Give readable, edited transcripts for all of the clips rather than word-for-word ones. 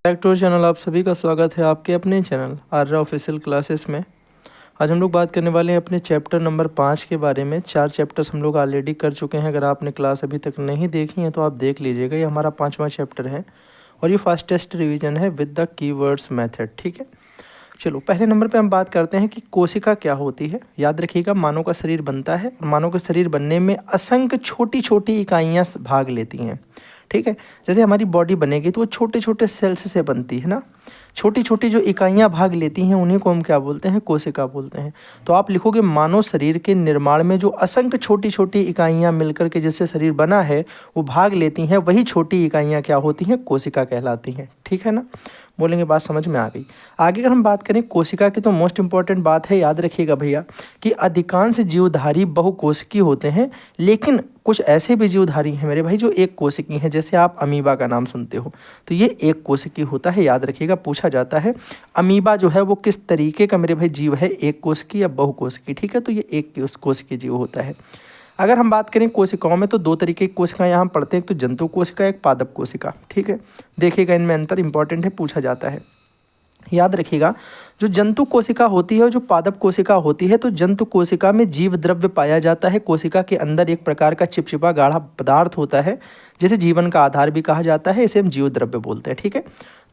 Back to channel. आप सभी का स्वागत है आपके अपने चैनल आर्या ऑफिशियल क्लासेस में। आज हम लोग बात करने वाले हैं अपने चैप्टर नंबर 5 के बारे में। 4 चैप्टर्स हम लोग ऑलरेडी कर चुके हैं। अगर आपने क्लास अभी तक नहीं देखी है तो आप देख लीजिएगा। ये हमारा 5वां चैप्टर है और ये फास्टेस्ट रिवीजन है विद द कीवर्ड्स मेथड। ठीक है, चलो पहले नंबर पे हम बात करते हैं कि कोशिका क्या होती है। याद रखिएगा, मानव का शरीर बनता है और मानव का शरीर बनने में असंख्य छोटी छोटी इकाइयाँ भाग लेती हैं। ठीक है, जैसे हमारी बॉडी बनेगी तो वो छोटे छोटे सेल्स से बनती है ना। छोटी छोटी जो इकाइयाँ भाग लेती हैं उन्हीं को हम क्या बोलते हैं, कोशिका बोलते हैं। तो आप लिखोगे मानव शरीर के निर्माण में जो असंख्य छोटी छोटी इकाइयाँ मिलकर के जिससे शरीर बना है वो भाग लेती हैं, वही छोटी इकाइयाँ क्या होती हैं, कोशिका कहलाती हैं। ठीक है ना, बोलेंगे बात समझ में आ गई। आगे अगर हम बात करें कोशिका की तो मोस्ट इंपॉर्टेंट बात है, याद रखिएगा भैया, कि अधिकांश जीवधारी बहुकोशिकीय होते हैं, लेकिन कुछ ऐसे भी जीवधारी हैं मेरे भाई जो एक कोशिकीय हैं। जैसे आप अमीबा का नाम सुनते हो तो ये एक कोशिकीय होता है। याद रखिएगा, पूछा जाता है अमीबा जो है वो किस तरीके का मेरे भाई जीव है, एक कोशिकीय या बहुकोशिकीय। ठीक है, तो ये एक कोशिकीय जीव होता है। अगर हम बात करें कोशिकाओं में तो दो तरीके की कोशिकाएं यहाँ पढ़ते हैं, एक तो जंतु कोशिका, एक पादप कोशिका। ठीक है, देखिएगा इनमें अंतर इंपॉर्टेंट है, पूछा जाता है। याद रखिएगा, जो जंतु कोशिका होती है और जो पादप कोशिका होती है, तो जंतु कोशिका में जीव द्रव्य पाया जाता है। कोशिका के अंदर एक प्रकार का चिपचिपा गाढ़ा पदार्थ होता है जिसे जीवन का आधार भी कहा जाता है, इसे हम जीव द्रव्य बोलते हैं। ठीक है,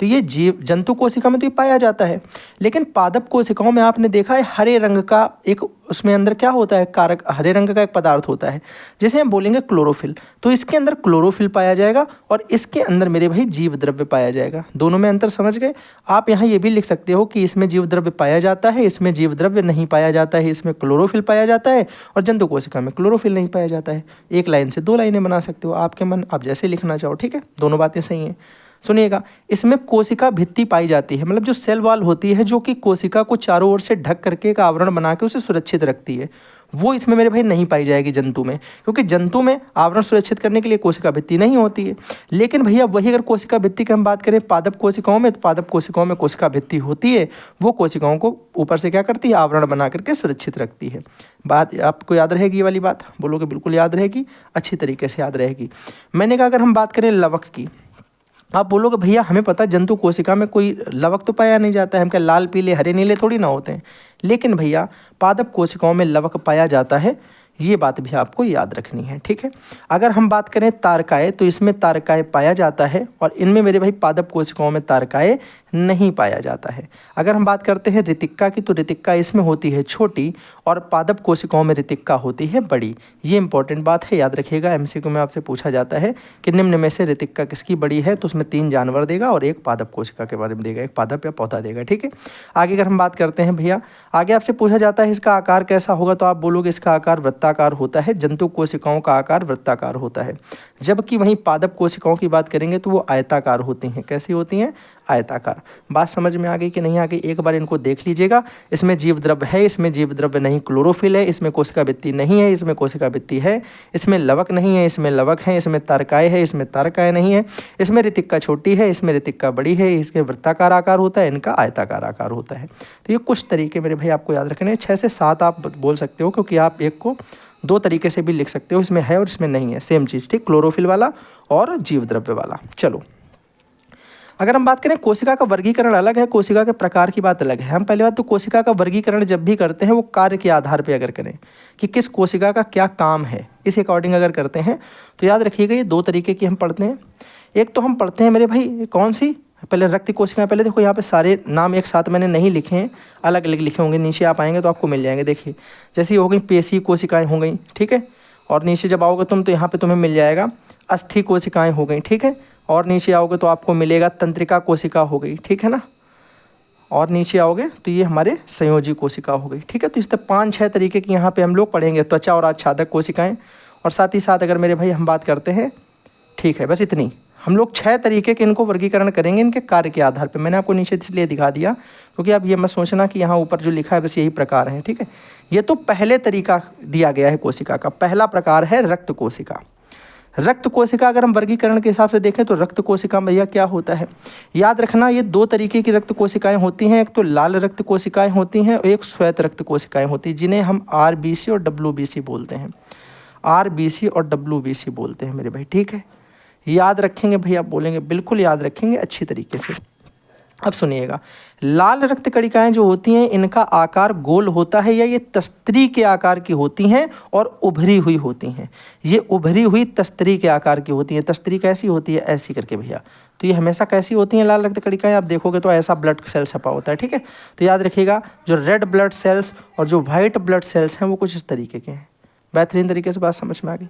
तो ये जीव जंतु कोशिका में तो ये पाया जाता है, लेकिन पादप कोशिकाओं में आपने देखा है हरे रंग का एक उसमें अंदर क्या होता है, कारक हरे रंग का एक पदार्थ होता है जिसे हम बोलेंगे क्लोरोफिल। तो इसके अंदर क्लोरोफिल पाया जाएगा और इसके अंदर मेरे भाई जीव द्रव्य पाया जाएगा। दोनों में अंतर समझ गए। आप यहाँ ये भी लिख सकते हो कि इसमें जीव द्रव्य पाया जाता है, इसमें जीव द्रव्य नहीं पाया जाता है, इसमें क्लोरोफिल पाया जाता है और जंतु कोशिका में क्लोरोफिल नहीं पाया जाता है। एक लाइन से दो लाइनें बना सकते हो, आपके मन आप जैसे लिखना चाहो। ठीक है, दोनों बातें सही हैं। सुनिएगा, इसमें कोशिका भित्ति पाई जाती है, मतलब जो सेल वॉल होती है जो कि कोशिका को चारों ओर से ढक करके एक आवरण बना के उसे सुरक्षित रखती है, वो इसमें मेरे भाई नहीं पाई जाएगी जंतु में, क्योंकि जंतु में आवरण सुरक्षित करने के लिए कोशिका भित्ति नहीं होती है। लेकिन भैया वही अगर कोशिका भित्ति की हम बात करें पादप कोशिकाओं में, तो पादप कोशिकाओं में कोशिका भित्ति होती है, वो कोशिकाओं को ऊपर से क्या करती है, आवरण बना करके सुरक्षित रखती है। बात आपको याद रहेगी, ये वाली बात बोलोगे बिल्कुल याद रहेगी, अच्छी तरीके से याद रहेगी। मैंने कहा अगर हम बात करें लवक की, आप बोलोगे भैया हमें पता जंतु कोशिका में कोई लवक तो पाया नहीं जाता है, हम क्या लाल पीले हरे नीले थोड़ी ना होते हैं, लेकिन भैया पादप कोशिकाओं में लवक पाया जाता है, ये बात भी आपको याद रखनी है। ठीक है, अगर हम बात करें तारकाय तो इसमें तारकाय पाया जाता है और इनमें मेरे भाई पादप कोशिकाओं में तारकाय नहीं पाया जाता है। अगर हम बात करते हैं ऋतिक्का की तो ऋतिक्का इसमें होती है छोटी और पादप कोशिकाओं में ऋतिक्का होती है बड़ी। ये इंपॉर्टेंट बात है, याद रखिएगा। एमसीक्यू में आपसे पूछा जाता है कि निम्न में से ऋतिक्का किसकी बड़ी है, तो उसमें 3 जानवर देगा और एक पादप कोशिका के बारे में देगा, एक पादप या पौधा देगा। ठीक है, आगे अगर हम बात करते हैं भैया, आगे आपसे पूछा जाता है इसका आकार कैसा होगा, तो आप बोलोगे इसका आकार वृत्ताकार होता है। जंतु कोशिकाओं का आकार वृत्ताकार होता है, जबकि वहीं पादप कोशिकाओं की बात करेंगे तो वो आयताकार होती हैं। कैसी होती हैं, आयताकार। बात समझ में आ गई कि नहीं आ गई, एक बार इनको देख लीजिएगा। इसमें जीव द्रव्य है, इसमें जीव द्रव्य नहीं, क्लोरोफिल है, इसमें कोशिका भित्ति नहीं है, इसमें कोशिका भित्ति है, इसमें लवक नहीं है, इसमें लवक है, इसमें तारकाय है, इसमें तारकाय नहीं है, इसमें ऋतिक्का छोटी है, इसमें ऋतिक्का बड़ी है, इसके वृत्ताकार आकार होता है, इनका आयताकार आकार होता है। तो ये कुछ तरीके मेरे भाई आपको याद रखने हैं। 6 से 7 आप बोल सकते हो, क्योंकि आप एक को 2 तरीके से भी लिख सकते हो, इसमें है और इसमें नहीं है, सेम चीज़। ठीक, क्लोरोफिल वाला और जीव द्रव्य वाला। चलो अगर हम बात करें कोशिका का वर्गीकरण अलग है, कोशिका के प्रकार की बात अलग है। हम पहले बात तो कोशिका का वर्गीकरण जब भी करते हैं वो कार्य के आधार पे अगर करें कि किस कोशिका का क्या काम है, इस अकॉर्डिंग अगर करते हैं तो याद रखिएगा ये 2 तरीके की हम पढ़ते हैं। एक तो हम पढ़ते हैं मेरे भाई कौन सी, पहले रक्त कोशिकाएं। पहले देखो यहाँ पे सारे नाम एक साथ मैंने नहीं लिखे हैं, अलग अलग लिखे होंगे, नीचे आप आएंगे तो आपको मिल जाएंगे। देखिए जैसे हो गई पेशी कोशिकाएँ हो गई, ठीक है, और नीचे जब आओगे तुम तो यहाँ पे तुम्हें मिल जाएगा अस्थि कोशिकाएँ हो गई, ठीक है, और नीचे आओगे तो आपको मिलेगा तंत्रिका कोशिका हो गई, ठीक है ना, और नीचे आओगे तो ये हमारे संयोजी कोशिका हो गई। ठीक है, तो इस तरह 5-6 तरीके की यहाँ पे हम लोग पढ़ेंगे, त्वचा और आच्छादक कोशिकाएं, और साथ ही साथ अगर मेरे भाई हम बात करते हैं, ठीक है, बस इतनी हम लोग 6 तरीके के इनको वर्गीकरण करेंगे इनके कार्य के आधार पे। मैंने आपको नीचे इसलिए दिखा दिया क्योंकि आप ये मत सोचना कि यहाँ ऊपर जो लिखा है बस यही प्रकार है। ठीक है, ये तो पहले तरीका दिया गया है कोशिका का। पहला प्रकार है रक्त कोशिका। रक्त कोशिका अगर हम वर्गीकरण के हिसाब से देखें तो रक्त कोशिका भैया क्या होता है, याद रखना ये 2 तरीके की रक्त कोशिकाएं होती हैं। एक तो लाल रक्त कोशिकाएं होती हैं और एक श्वेत रक्त कोशिकाएं होती हैं, जिन्हें हम RBC और WBC बोलते हैं। RBC और WBC बोलते हैं मेरे भाई। ठीक है, याद रखेंगे भैया, बोलेंगे बिल्कुल याद रखेंगे अच्छी तरीके से। अब सुनिएगा, लाल रक्त कणिकाएं जो होती हैं इनका आकार गोल होता है या ये तस्तरी के आकार की होती हैं और उभरी हुई होती हैं। ये उभरी हुई तस्तरी के आकार की होती हैं। तस्तरी कैसी होती है? ऐसी करके भैया। तो ये हमेशा कैसी होती हैं लाल रक्त कणिकाएं? आप देखोगे तो ऐसा ब्लड सेल छपा होता है, ठीक है। तो याद रखिएगा, जो रेड ब्लड सेल्स और जो वाइट ब्लड सेल्स हैं वो कुछ इस तरीके के हैं। बेहतरीन तरीके से बात समझ में आ गई?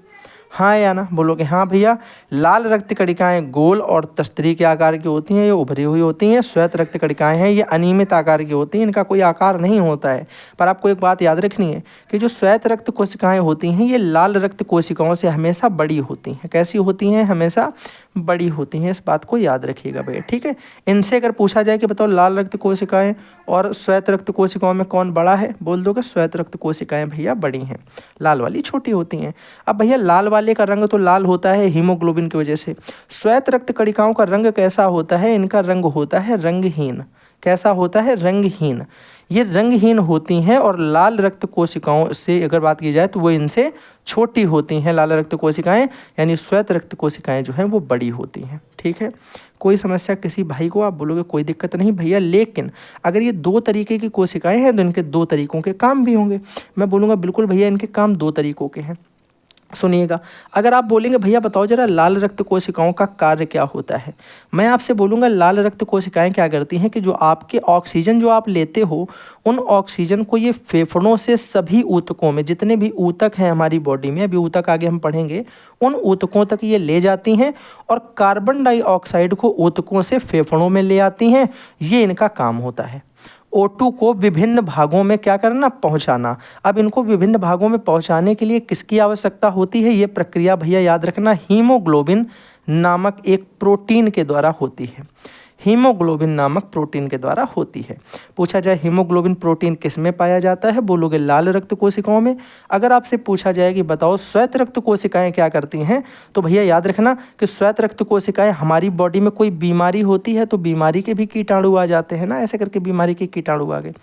हाँ या ना बोलोगे? हाँ भैया, लाल रक्त कणिकाएं गोल और तस्तरी के आकार की होती हैं, ये उभरी हुई होती हैं। श्वेत रक्त कणिकाएं हैं, ये अनियमित आकार की होती हैं, इनका कोई आकार नहीं होता है। पर आपको एक बात याद रखनी है कि जो श्वेत रक्त कोशिकाएं होती हैं ये लाल रक्त कोशिकाओं से हमेशा बड़ी होती हैं। कैसी होती हैं? हमेशा बड़ी होती हैं। इस बात को याद रखिएगा भैया, ठीक है। इनसे अगर पूछा जाए कि बताओ लाल रक्त कोशिकाएं और श्वेत रक्त कोशिकाओं में कौन बड़ा है, बोल दोगे श्वेत रक्त कोशिकाएं भैया बड़ी हैं, लाल वाली छोटी होती हैं। अब भैया लाल वाले का रंग तो लाल होता है हीमोग्लोबिन की वजह से। श्वेत रक्त कणिकाओं का रंग कैसा होता है? इनका रंग होता है रंगहीन। कैसा होता है? रंगहीन। ये रंगहीन होती हैं और लाल रक्त कोशिकाओं से अगर बात की जाए तो वो इनसे छोटी होती हैं। लाल रक्त कोशिकाएं यानी श्वेत रक्त कोशिकाएं जो हैं वो बड़ी होती हैं, ठीक है। कोई समस्या किसी भाई को? आप बोलोगे कोई दिक्कत नहीं भैया, लेकिन अगर ये दो तरीके की कोशिकाएं हैं तो इनके दो तरीकों के काम भी होंगे। मैं बोलूँगा बिल्कुल भैया इनके काम दो तरीकों के हैं। सुनिएगा, अगर आप बोलेंगे भैया बताओ जरा लाल रक्त कोशिकाओं का कार्य क्या होता है, मैं आपसे बोलूँगा लाल रक्त कोशिकाएं क्या करती हैं कि जो आपके ऑक्सीजन जो आप लेते हो उन ऑक्सीजन को ये फेफड़ों से सभी ऊतकों में, जितने भी ऊतक हैं हमारी बॉडी में, अभी ऊतक आगे हम पढ़ेंगे, उन ऊतकों तक ये ले जाती हैं और कार्बन डाइऑक्साइड को ऊतकों से फेफड़ों में ले आती हैं। ये इनका काम होता है। O2 को विभिन्न भागों में क्या करना? पहुंचाना। अब इनको विभिन्न भागों में पहुंचाने के लिए किसकी आवश्यकता होती है? ये प्रक्रिया भैया याद रखना हीमोग्लोबिन नामक एक प्रोटीन के द्वारा होती है। हीमोग्लोबिन नामक प्रोटीन के द्वारा होती है। पूछा जाए हीमोग्लोबिन प्रोटीन किस में पाया जाता है, बोलोगे लाल रक्त कोशिकाओं में। अगर आपसे पूछा जाए कि बताओ श्वेत रक्त कोशिकाएं क्या करती हैं, तो भैया याद रखना कि श्वेत रक्त कोशिकाएं हमारी बॉडी में कोई बीमारी होती है तो बीमारी के भी कीटाणु आ जाते हैं ना, ऐसे करके बीमारी के कीटाणु आ गए।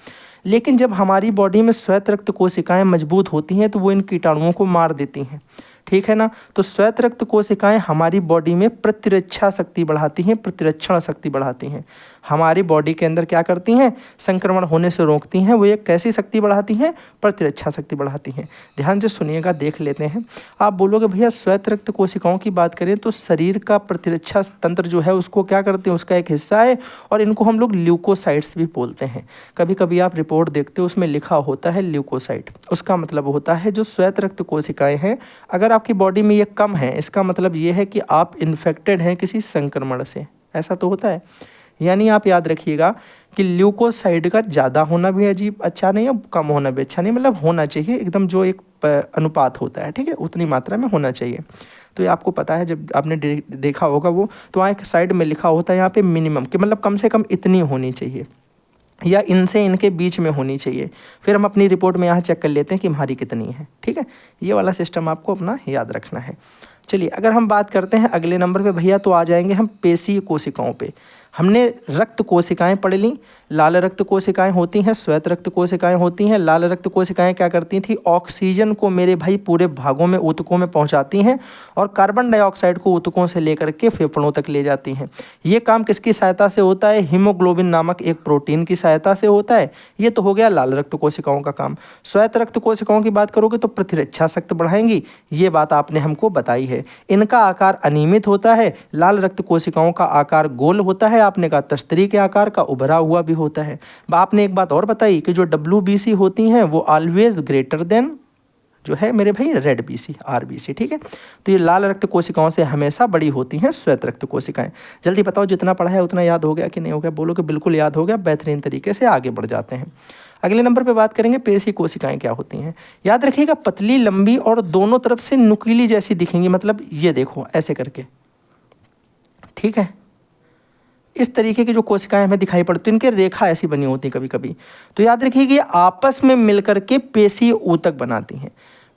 लेकिन जब हमारी बॉडी में श्वेत रक्त कोशिकाएं मजबूत होती हैं तो वो इन कीटाणुओं को मार देती हैं, ठीक है ना। तो श्वेत रक्त कोशिकाएं हमारी बॉडी में प्रतिरक्षा शक्ति बढ़ाती हैं, प्रतिरक्षण शक्ति बढ़ाती हैं। हमारी बॉडी के अंदर क्या करती हैं? संक्रमण होने से रोकती हैं। वो एक कैसी शक्ति बढ़ाती हैं? प्रतिरक्षा शक्ति बढ़ाती हैं। ध्यान से सुनिएगा, देख लेते हैं। आप बोलोगे भैया श्वेत रक्त कोशिकाओं की बात करें तो शरीर का प्रतिरक्षा तंत्र जो है उसको क्या करते हैं? उसका एक हिस्सा है और इनको हम लोग ल्यूकोसाइट्स भी बोलते हैं। कभी कभी आप रिपोर्ट देखते हो उसमें लिखा होता है ल्यूकोसाइट, उसका मतलब होता है जो श्वेत रक्त कोशिकाएं हैं अगर आपकी बॉडी में ये कम है, इसका मतलब ये है कि आप इन्फेक्टेड हैं किसी संक्रमण से। ऐसा तो होता है। यानी आप याद रखिएगा कि ल्यूकोसाइड का ज़्यादा होना भी अजीब अच्छा नहीं है, कम होना भी अच्छा नहीं, मतलब होना चाहिए एकदम जो एक अनुपात होता है, ठीक है, उतनी मात्रा में होना चाहिए। तो ये आपको पता है, जब आपने देखा होगा वो, तो वहाँ एक साइड में लिखा होता है यहाँ पे मिनिमम, कि मतलब कम से कम इतनी होनी चाहिए या इनसे इनके बीच में होनी चाहिए। फिर हम अपनी रिपोर्ट में यहाँ चेक कर लेते हैं कि हमारी कितनी है, ठीक है। ये वाला सिस्टम आपको अपना याद रखना है। चलिए अगर हम बात करते हैं अगले नंबर पे भैया, तो आ जाएंगे हम पेशीय कोशिकाओं पे। हमने रक्त कोशिकाएं पढ़ ली। लाल रक्त कोशिकाएं होती हैं, श्वेत रक्त कोशिकाएं होती हैं। लाल रक्त कोशिकाएं क्या करती थी? ऑक्सीजन को मेरे भाई पूरे भागों में, ऊतकों में पहुंचाती हैं और कार्बन डाइऑक्साइड को ऊतकों से लेकर के फेफड़ों तक ले जाती हैं। ये काम किसकी सहायता से होता है? हीमोग्लोबिन नामक एक प्रोटीन की सहायता से होता है। ये तो हो गया लाल रक्त कोशिकाओं का काम। श्वेत रक्त कोशिकाओं की बात करोगे तो प्रतिरक्षा शक्ति बढ़ाएंगी, ये बात आपने हमको बताई है। इनका आकार अनियमित होता है। लाल रक्त कोशिकाओं का आकार गोल होता है, आपने कहा तस्तरी के आकार का उभरा हुआ भी होता है। आपने एक बात और बताई कि जो WBC होती हैं वो ऑलवेज ग्रेटर देन जो है मेरे भाई रेड BC RBC, ठीक है। तो ये लाल रक्त कोशिकाओं से हमेशा बड़ी होती हैं श्वेत रक्त कोशिकाएं। जल्दी बताओ जितना पढ़ा है उतना याद हो गया कि नहीं हो गया? बोलो कि बिल्कुल याद हो गया। बेहतरीन तरीके से आगे बढ़ जाते हैं। अगले नंबर पे बात करेंगे पेशीय कोशिकाएं क्या होती हैं। याद रखिएगा पतली, लंबी और दोनों तरफ से नुकीली जैसी दिखेंगी, मतलब ये देखो ऐसे करके, ठीक है। इस तरीके की जो कोशिकाएं हमें दिखाई पड़ती हैं, इनके रेखा ऐसी बनी होती है कभी कभी। तो याद रखिए कि आपस में मिलकर के पेशीय ऊतक बनाती हैं।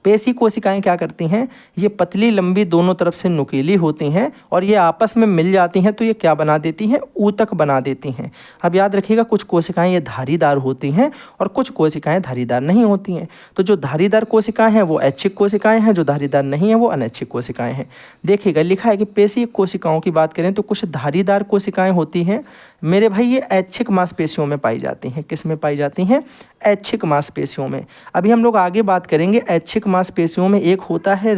पेशी कोशिकाएं क्या करती हैं, ये पतली लंबी दोनों तरफ से नुकीली होती हैं और ये आपस में मिल जाती हैं तो ये क्या बना देती हैं, ऊतक बना देती हैं। अब याद रखिएगा कुछ कोशिकाएं ये धारीदार होती हैं और कुछ कोशिकाएं धारीदार नहीं होती हैं। तो जो धारीदार कोशिकाएं हैं वो ऐच्छिक कोशिकाएं हैं, जो धारीदार नहीं है वो अनैच्छिक कोशिकाएं हैं। देखिएगा लिखा है कि पेशीय कोशिकाओं की बात करें तो कुछ धारीदार कोशिकाएं होती हैं मेरे भाई, ये ऐच्छिक मांसपेशियों में पाई जाती हैं। किस में पाई जाती हैं, ऐच्छिक मांसपेशियों में। अभी हम लोग आगे बात करेंगे ऐच्छिक मांसपेशियों में एक होता है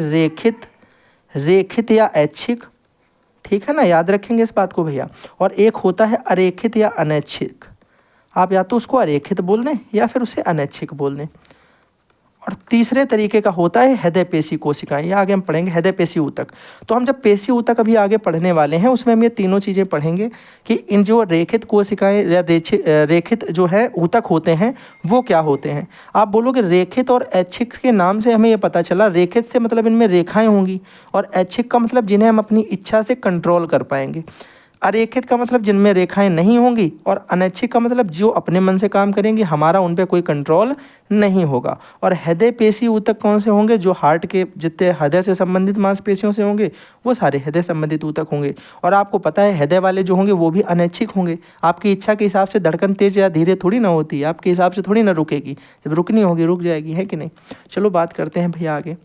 रेखित या ऐच्छिक, ठीक है ना, याद रखेंगे इस बात को भैया। और एक होता है अरेखित या अनैच्छिक। आप या तो उसको अरेखित बोल दें या फिर उसे अनैच्छिक बोल दें। और तीसरे तरीके का होता है हृदय पेशी कोशिकाएं, ये आगे हम पढ़ेंगे हृदय पेशी ऊतक। तो हम जब पेशी ऊतक अभी आगे पढ़ने वाले हैं उसमें हम ये तीनों चीज़ें पढ़ेंगे कि इन जो रेखित कोशिकाएं या रेखित जो है ऊतक होते हैं वो क्या होते हैं। आप बोलोगे रेखित और ऐच्छिक के नाम से हमें ये पता चला, रेखित से मतलब इनमें रेखाएं होंगी और ऐच्छिक का मतलब जिन्हें हम अपनी इच्छा से कंट्रोल कर पाएंगे। अरेखित का मतलब जिनमें रेखाएं नहीं होंगी और अनैच्छिक का मतलब जो अपने मन से काम करेंगे, हमारा उन पर कोई कंट्रोल नहीं होगा। और हृदय पेशी ऊतक कौन से होंगे, जो हार्ट के जितने हृदय से संबंधित मांसपेशियों से होंगे वो सारे हृदय संबंधित ऊतक होंगे। और आपको पता है हृदय वाले जो होंगे वो भी अनैच्छिक होंगे। आपकी इच्छा के हिसाब से धड़कन तेज या धीरे थोड़ी ना होती है, आपके हिसाब से थोड़ी ना रुकेगी, जब रुकनी होगी रुक जाएगी, है कि नहीं। चलो बात करते हैं भैया आगे।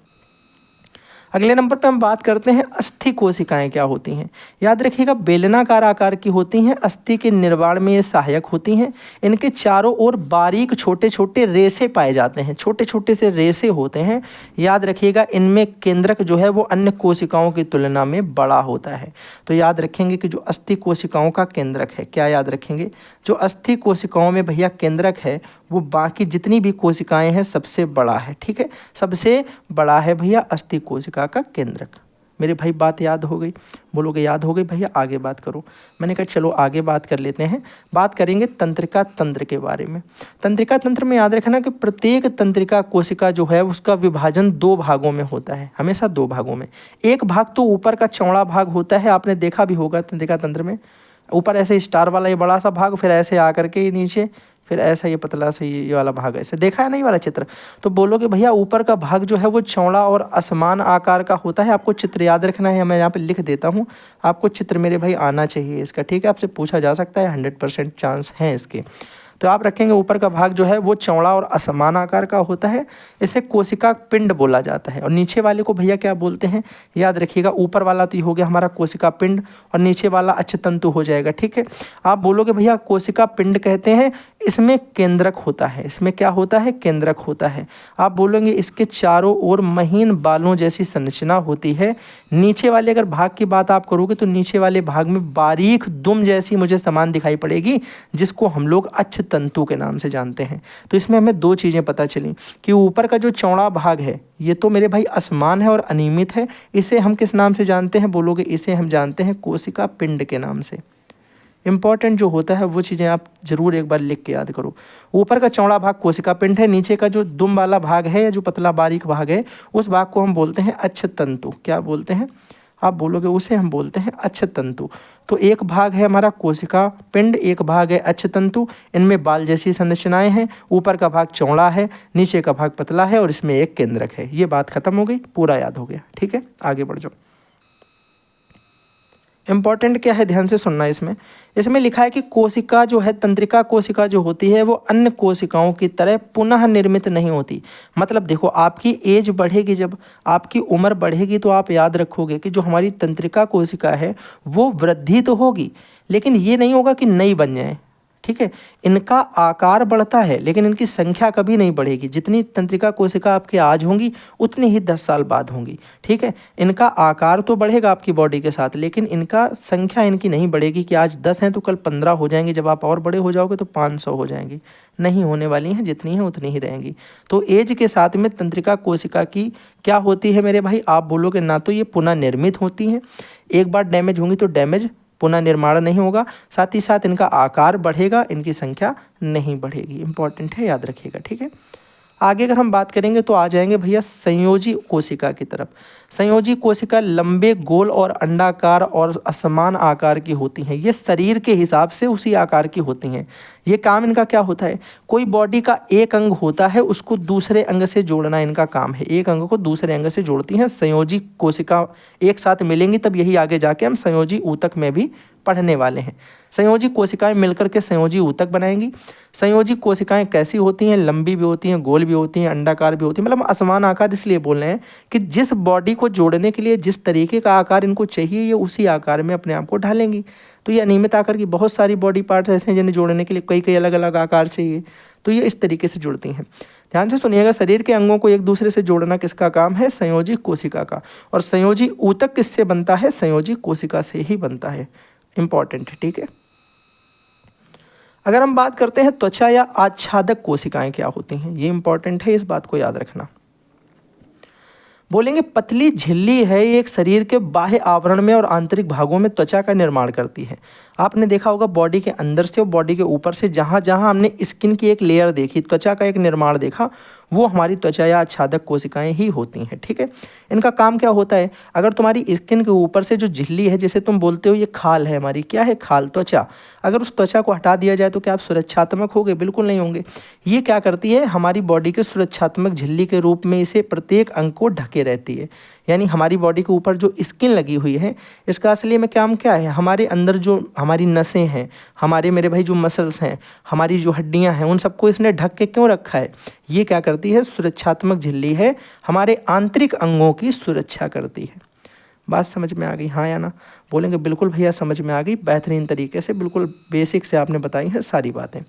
अगले नंबर पे हम बात करते हैं अस्थि कोशिकाएं क्या होती हैं। याद रखिएगा बेलनाकार आकार की होती हैं, अस्थि के निर्माण में ये सहायक होती हैं। इनके चारों ओर बारीक छोटे छोटे रेशे पाए जाते हैं, छोटे छोटे से रेशे होते हैं। याद रखिएगा इनमें केंद्रक जो है वो अन्य कोशिकाओं की तुलना में बड़ा होता है। तो याद रखेंगे कि जो अस्थि कोशिकाओं का केंद्रक है, क्या याद रखेंगे, जो अस्थि कोशिकाओं में भैया केंद्रक है वो बाकी जितनी भी कोशिकाएं हैं सबसे बड़ा है, ठीक है, सबसे बड़ा है भैया अस्थि कोशिका का केंद्रक। मेरे भाई बात याद हो गई, बोलोगे याद हो गई भैया, आगे बात करो। मैंने कहा चलो आगे बात कर लेते हैं। बात करेंगे तंत्रिका तंत्र के बारे में। तंत्रिका तंत्र में याद रखना कि प्रत्येक तंत्रिका कोशिका जो है उसका विभाजन दो भागों में होता है, हमेशा दो भागों में। एक भाग तो ऊपर का चौड़ा भाग होता है, आपने देखा भी होगा तंत्रिका तंत्र में, ऊपर ऐसे स्टार वाला ये बड़ा सा भाग, फिर ऐसे आकर के नीचे, फिर ऐसा ये पतला सा ये वाला भाग, ऐसे देखा है नहीं वाला चित्र। तो बोलोगे भैया ऊपर का भाग जो है वो चौड़ा और असमान आकार का होता है। आपको चित्र याद रखना है, मैं यहाँ पे लिख देता हूँ, आपको चित्र मेरे भाई आना चाहिए इसका, ठीक है, आपसे पूछा जा सकता है, 100% चांस हैं इसके। तो आप रखेंगे ऊपर का भाग जो है वो चौड़ा और असमान आकार का होता है, इसे कोशिका पिंड बोला जाता है। और नीचे वाले को भैया क्या बोलते हैं, याद रखिएगा ऊपर वाला तो ये हो गया हमारा कोशिका पिंड और नीचे वाला अक्षतंतु हो जाएगा, ठीक है। आप बोलोगे भैया कोशिका पिंड कहते हैं, इसमें केंद्रक होता है, इसमें क्या होता है, केंद्रक होता है। आप बोलेंगे इसके चारों ओर महीन बालों जैसी संरचना होती है। नीचे वाले अगर भाग की बात आप करोगे तो नीचे वाले भाग में बारीक दुम जैसी मुझे सामान दिखाई पड़ेगी, जिसको हम लोग अक्षतंतु के नाम से जानते हैं। तो इसमें हमें दो चीज़ें पता चली कि ऊपर का जो चौड़ा भाग है ये तो मेरे भाई असमान है और अनियमित है, इसे हम किस नाम से जानते हैं, बोलोगे इसे हम जानते हैं कोशिका पिंड के नाम से। इंपॉर्टेंट जो होता है वो चीज़ें आप जरूर एक बार लिख के याद करो। ऊपर का चौड़ा भाग कोशिका पिंड है, नीचे का जो दुम वाला भाग है या जो पतला बारीक भाग है उस भाग को हम बोलते हैं अक्षतंतु। क्या बोलते हैं, आप बोलोगे उसे हम बोलते हैं अक्षतंतु। तो एक भाग है हमारा कोशिका पिंड, एक भाग है अक्षतंतु, इनमें बाल जैसी संरचनाएं हैं, ऊपर का भाग चौड़ा है, नीचे का भाग पतला है और इसमें एक केंद्रक है। ये बात खत्म हो गई, पूरा याद हो गया, ठीक है, आगे बढ़ जाओ। इम्पॉर्टेंट क्या है, ध्यान से सुनना। इसमें लिखा है कि कोशिका जो है, तंत्रिका कोशिका जो होती है वो अन्य कोशिकाओं की तरह पुनः निर्मित नहीं होती। मतलब देखो आपकी एज बढ़ेगी, जब आपकी उम्र बढ़ेगी तो आप याद रखोगे कि जो हमारी तंत्रिका कोशिका है वो वृद्धि तो होगी, लेकिन ये नहीं होगा कि नई बन जाए, ठीक है। इनका आकार बढ़ता है लेकिन इनकी संख्या कभी नहीं बढ़ेगी। जितनी तंत्रिका कोशिका आपके आज होंगी उतनी ही 10 साल बाद होंगी, ठीक है। इनका आकार तो बढ़ेगा आपकी बॉडी के साथ, लेकिन इनका संख्या इनकी नहीं बढ़ेगी कि आज 10 हैं तो कल 15 हो जाएंगे, जब आप और बड़े हो जाओगे तो 500 हो जाएंगी, नहीं होने वाली हैं, जितनी हैं उतनी ही रहेंगी। तो एज के साथ में तंत्रिका कोशिका की क्या होती है मेरे भाई, आप बोलोगे ना तो ये पुनः निर्मित होती हैं, एक बार डैमेज होंगी तो डैमेज पुनः निर्माण नहीं होगा, साथ ही साथ इनका आकार बढ़ेगा, इनकी संख्या नहीं बढ़ेगी। इंपॉर्टेंट है, याद रखिएगा, ठीक है। आगे अगर हम बात करेंगे तो आ जाएंगे भैया संयोजी कोशिका की तरफ। संयोजी कोशिका लंबे, गोल और अंडाकार और असमान आकार की होती हैं। ये शरीर के हिसाब से उसी आकार की होती हैं। ये काम इनका क्या होता है, कोई बॉडी का एक अंग होता है उसको दूसरे अंग से जोड़ना इनका काम है। एक अंग को दूसरे अंग से जोड़ती हैं संयोजी कोशिका, एक साथ मिलेंगी तब यही आगे जाके हम संयोजी ऊतक में भी पढ़ने वाले हैं। संयोजी कोशिकाएं मिलकर के संयोजी ऊतक बनाएंगी। संयोजी कोशिकाएं कैसी होती हैं, लंबी भी होती हैं, गोल भी होती हैं, अंडाकार भी होती हैं। मतलब असमान आकार इसलिए बोल रहे हैं कि जिस बॉडी को जोड़ने के लिए जिस तरीके का आकार इनको चाहिए ये उसी आकार में अपने आप को ढालेंगी। तो ये अनियमित आकार की बहुत सारी बॉडी पार्ट्स ऐसे हैं जिन्हें जोड़ने के लिए कई कई अलग अलग आकार चाहिए, तो ये इस तरीके से जुड़ती हैं। ध्यान से सुनिएगा, शरीर के अंगों को एक दूसरे से जोड़ना किसका काम है, संयोजी कोशिका का। और संयोजी ऊतक किससे बनता है, संयोजी कोशिका से ही बनता है। इंपॉर्टेंट है, ठीक है। अगर हम बात करते हैं त्वचा या आच्छादक कोशिकाएं क्या होती हैं, ये इंपॉर्टेंट है, इस बात को याद रखना। बोलेंगे पतली झिल्ली है, ये एक शरीर के बाह्य आवरण में और आंतरिक भागों में त्वचा का निर्माण करती है। आपने देखा होगा बॉडी के अंदर से और बॉडी के ऊपर से जहाँ जहाँ हमने स्किन की एक लेयर देखी, त्वचा का एक निर्माण देखा, वो हमारी त्वचा या आच्छादक कोशिकाएं ही होती हैं, ठीक है। इनका काम क्या होता है, अगर तुम्हारी स्किन के ऊपर से जो झिल्ली है, जैसे तुम बोलते हो ये खाल है हमारी, क्या है, खाल, त्वचा, अगर उस त्वचा को हटा दिया जाए तो क्या आप सुरक्षात्मक होंगे, बिल्कुल नहीं होंगे। ये क्या करती है, हमारी बॉडी के सुरक्षात्मक झिल्ली के रूप में इसे प्रत्येक अंग को ढके रहती है। यानी हमारी बॉडी के ऊपर जो स्किन लगी हुई है इसका असली में काम क्या है, हमारे अंदर जो हमारी नसें हैं, हमारे मेरे भाई जो मसल्स हैं, हमारी जो हड्डियां हैं, उन सबको इसने ढक के क्यों रखा है, ये क्या करती है, सुरक्षात्मक झिल्ली है, हमारे आंतरिक अंगों की सुरक्षा करती है। बात समझ में आ गई, हाँ या ना, बोलेंगे बिल्कुल भैया समझ में आ गई, बेहतरीन तरीके से, बिल्कुल बेसिक से आपने बताई हैं सारी बातें।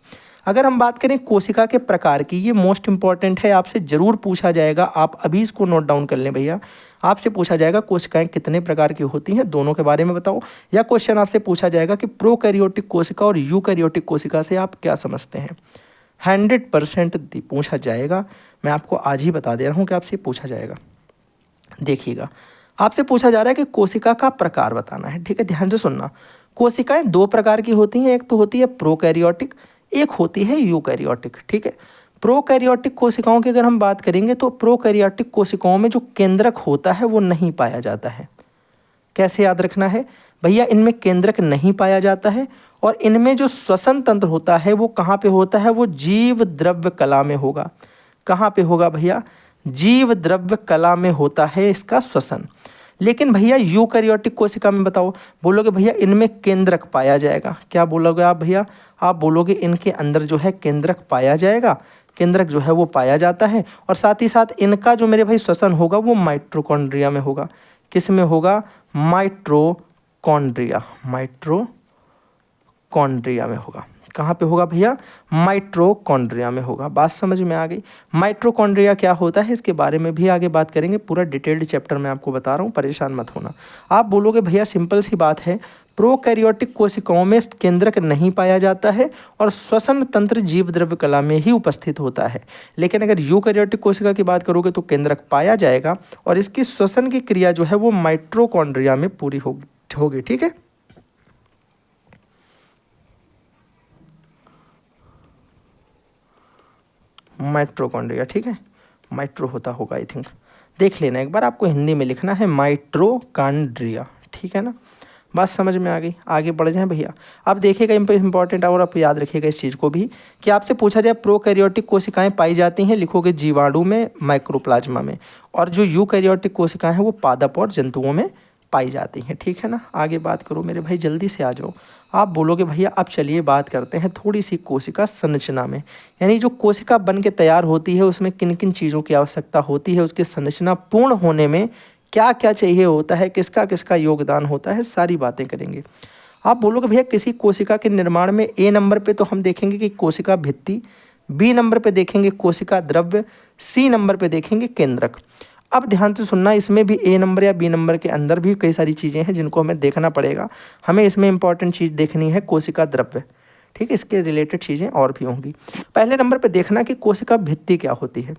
अगर हम बात करें कोशिका के प्रकार की, ये मोस्ट इंपॉर्टेंट है, आपसे ज़रूर पूछा जाएगा, आप अभी इसको नोट डाउन कर लें भैया। आपसे पूछा जाएगा कोशिकाएं कितने प्रकार की होती हैं, दोनों के बारे में बताओ। या क्वेश्चन आपसे पूछा जाएगा कि प्रोकैरियोटिक कोशिका और यूकैरियोटिक कोशिका से आप क्या समझते हैं। 100% पूछा जाएगा, मैं आपको आज ही बता दे रहा हूँ कि आपसे पूछा जाएगा। देखिएगा, आपसे पूछा जा रहा है कि कोशिका का प्रकार बताना है, ठीक है, ध्यान से सुनना। कोशिकाएं दो प्रकार की होती हैं, एक तो होती है प्रोकैरियोटिक, एक होती है यूकैरियोटिक, ठीक है। प्रोकैरियोटिक कोशिकाओं की अगर हम बात करेंगे तो प्रोकैरियोटिक कोशिकाओं में जो केंद्रक होता है वो नहीं पाया जाता है। कैसे याद रखना है भैया, इनमें केंद्रक नहीं पाया जाता है और इनमें जो श्वसन तंत्र होता है वो कहाँ पे होता है, वो जीव द्रव्य कला में होगा। कहाँ पे होगा भैया, जीव द्रव्य कला में होता है इसका श्वसन। लेकिन भैया यूकैरियोटिक कोशिका में बताओ, बोलोगे भैया इनमें केंद्रक पाया जाएगा, क्या बोलोगे आप भैया, आप बोलोगे इनके अंदर जो है केंद्रक पाया जाएगा, केंद्रक जो है वो पाया जाता है, और साथ ही साथ इनका जो मेरे भाई श्वसन होगा वो माइटोकॉन्ड्रिया में होगा। किस में होगा, माइटोकॉन्ड्रिया, माइटोकॉन्ड्रिया में होगा। कहाँ पे होगा भैया, माइटोकॉन्ड्रिया में होगा। बात समझ में आ गई। माइटोकॉन्ड्रिया क्या होता है इसके बारे में भी आगे बात करेंगे, पूरा डिटेल्ड चैप्टर मैं आपको बता रहा हूँ, परेशान मत होना। आप बोलोगे भैया सिंपल सी बात है, प्रोकैरियोटिक कोशिकाओं में केंद्रक नहीं पाया जाता है और श्वसन तंत्र जीव द्रव्य कला में ही उपस्थित होता है। लेकिन अगर यूकैरियोटिक कोशिका की बात करोगे तो केंद्रक पाया जाएगा और इसकी श्वसन की क्रिया जो है वो माइटोकॉन्ड्रिया में पूरी होगी, ठीक है। माइटोकॉन्ड्रिया, ठीक है, माइट्रो होता होगा आई थिंक, देख लेना एक बार, आपको हिंदी में लिखना है माइटोकॉन्ड्रिया, ठीक है ना। बात समझ में आ गई, आगे बढ़ जाएं भैया। अब देखिएगा इंपॉर्टेंट, और आप याद रखिएगा इस चीज़ को भी कि आपसे पूछा जाए प्रोकैरियोटिक कोशिकाएं पाई जाती हैं, लिखोगे जीवाणु में, माइक्रोप्लाज्मा में, और जो यूकैरियोटिक कोशिकाएं हैं वो पादप और जंतुओं में पाई जाती हैं, ठीक है ना। आगे बात करो मेरे भाई, जल्दी से आ जाओ। आप बोलोगे भैया अब चलिए बात करते हैं थोड़ी सी कोशिका संरचना में, यानी जो कोशिका बन के तैयार होती है उसमें किन किन चीज़ों की आवश्यकता होती है, उसकी संरचना पूर्ण होने में क्या क्या चाहिए होता है, किसका किसका योगदान होता है, सारी बातें करेंगे। आप बोलोगे भैया किसी कोशिका के निर्माण में ए नंबर पे तो हम देखेंगे कि कोशिका भित्ति, बी नंबर पे देखेंगे कोशिका द्रव्य, सी नंबर पे देखेंगे केंद्रक। अब ध्यान से सुनना, इसमें भी ए नंबर या बी नंबर के अंदर भी कई सारी चीज़ें हैं जिनको हमें देखना पड़ेगा। हमें इसमें इंपॉर्टेंट चीज़ देखनी है कोशिका द्रव्य, ठीक है, इसके रिलेटेड चीज़ें और भी होंगी। पहले नंबर पे देखना कि कोशिका भित्ति क्या होती है।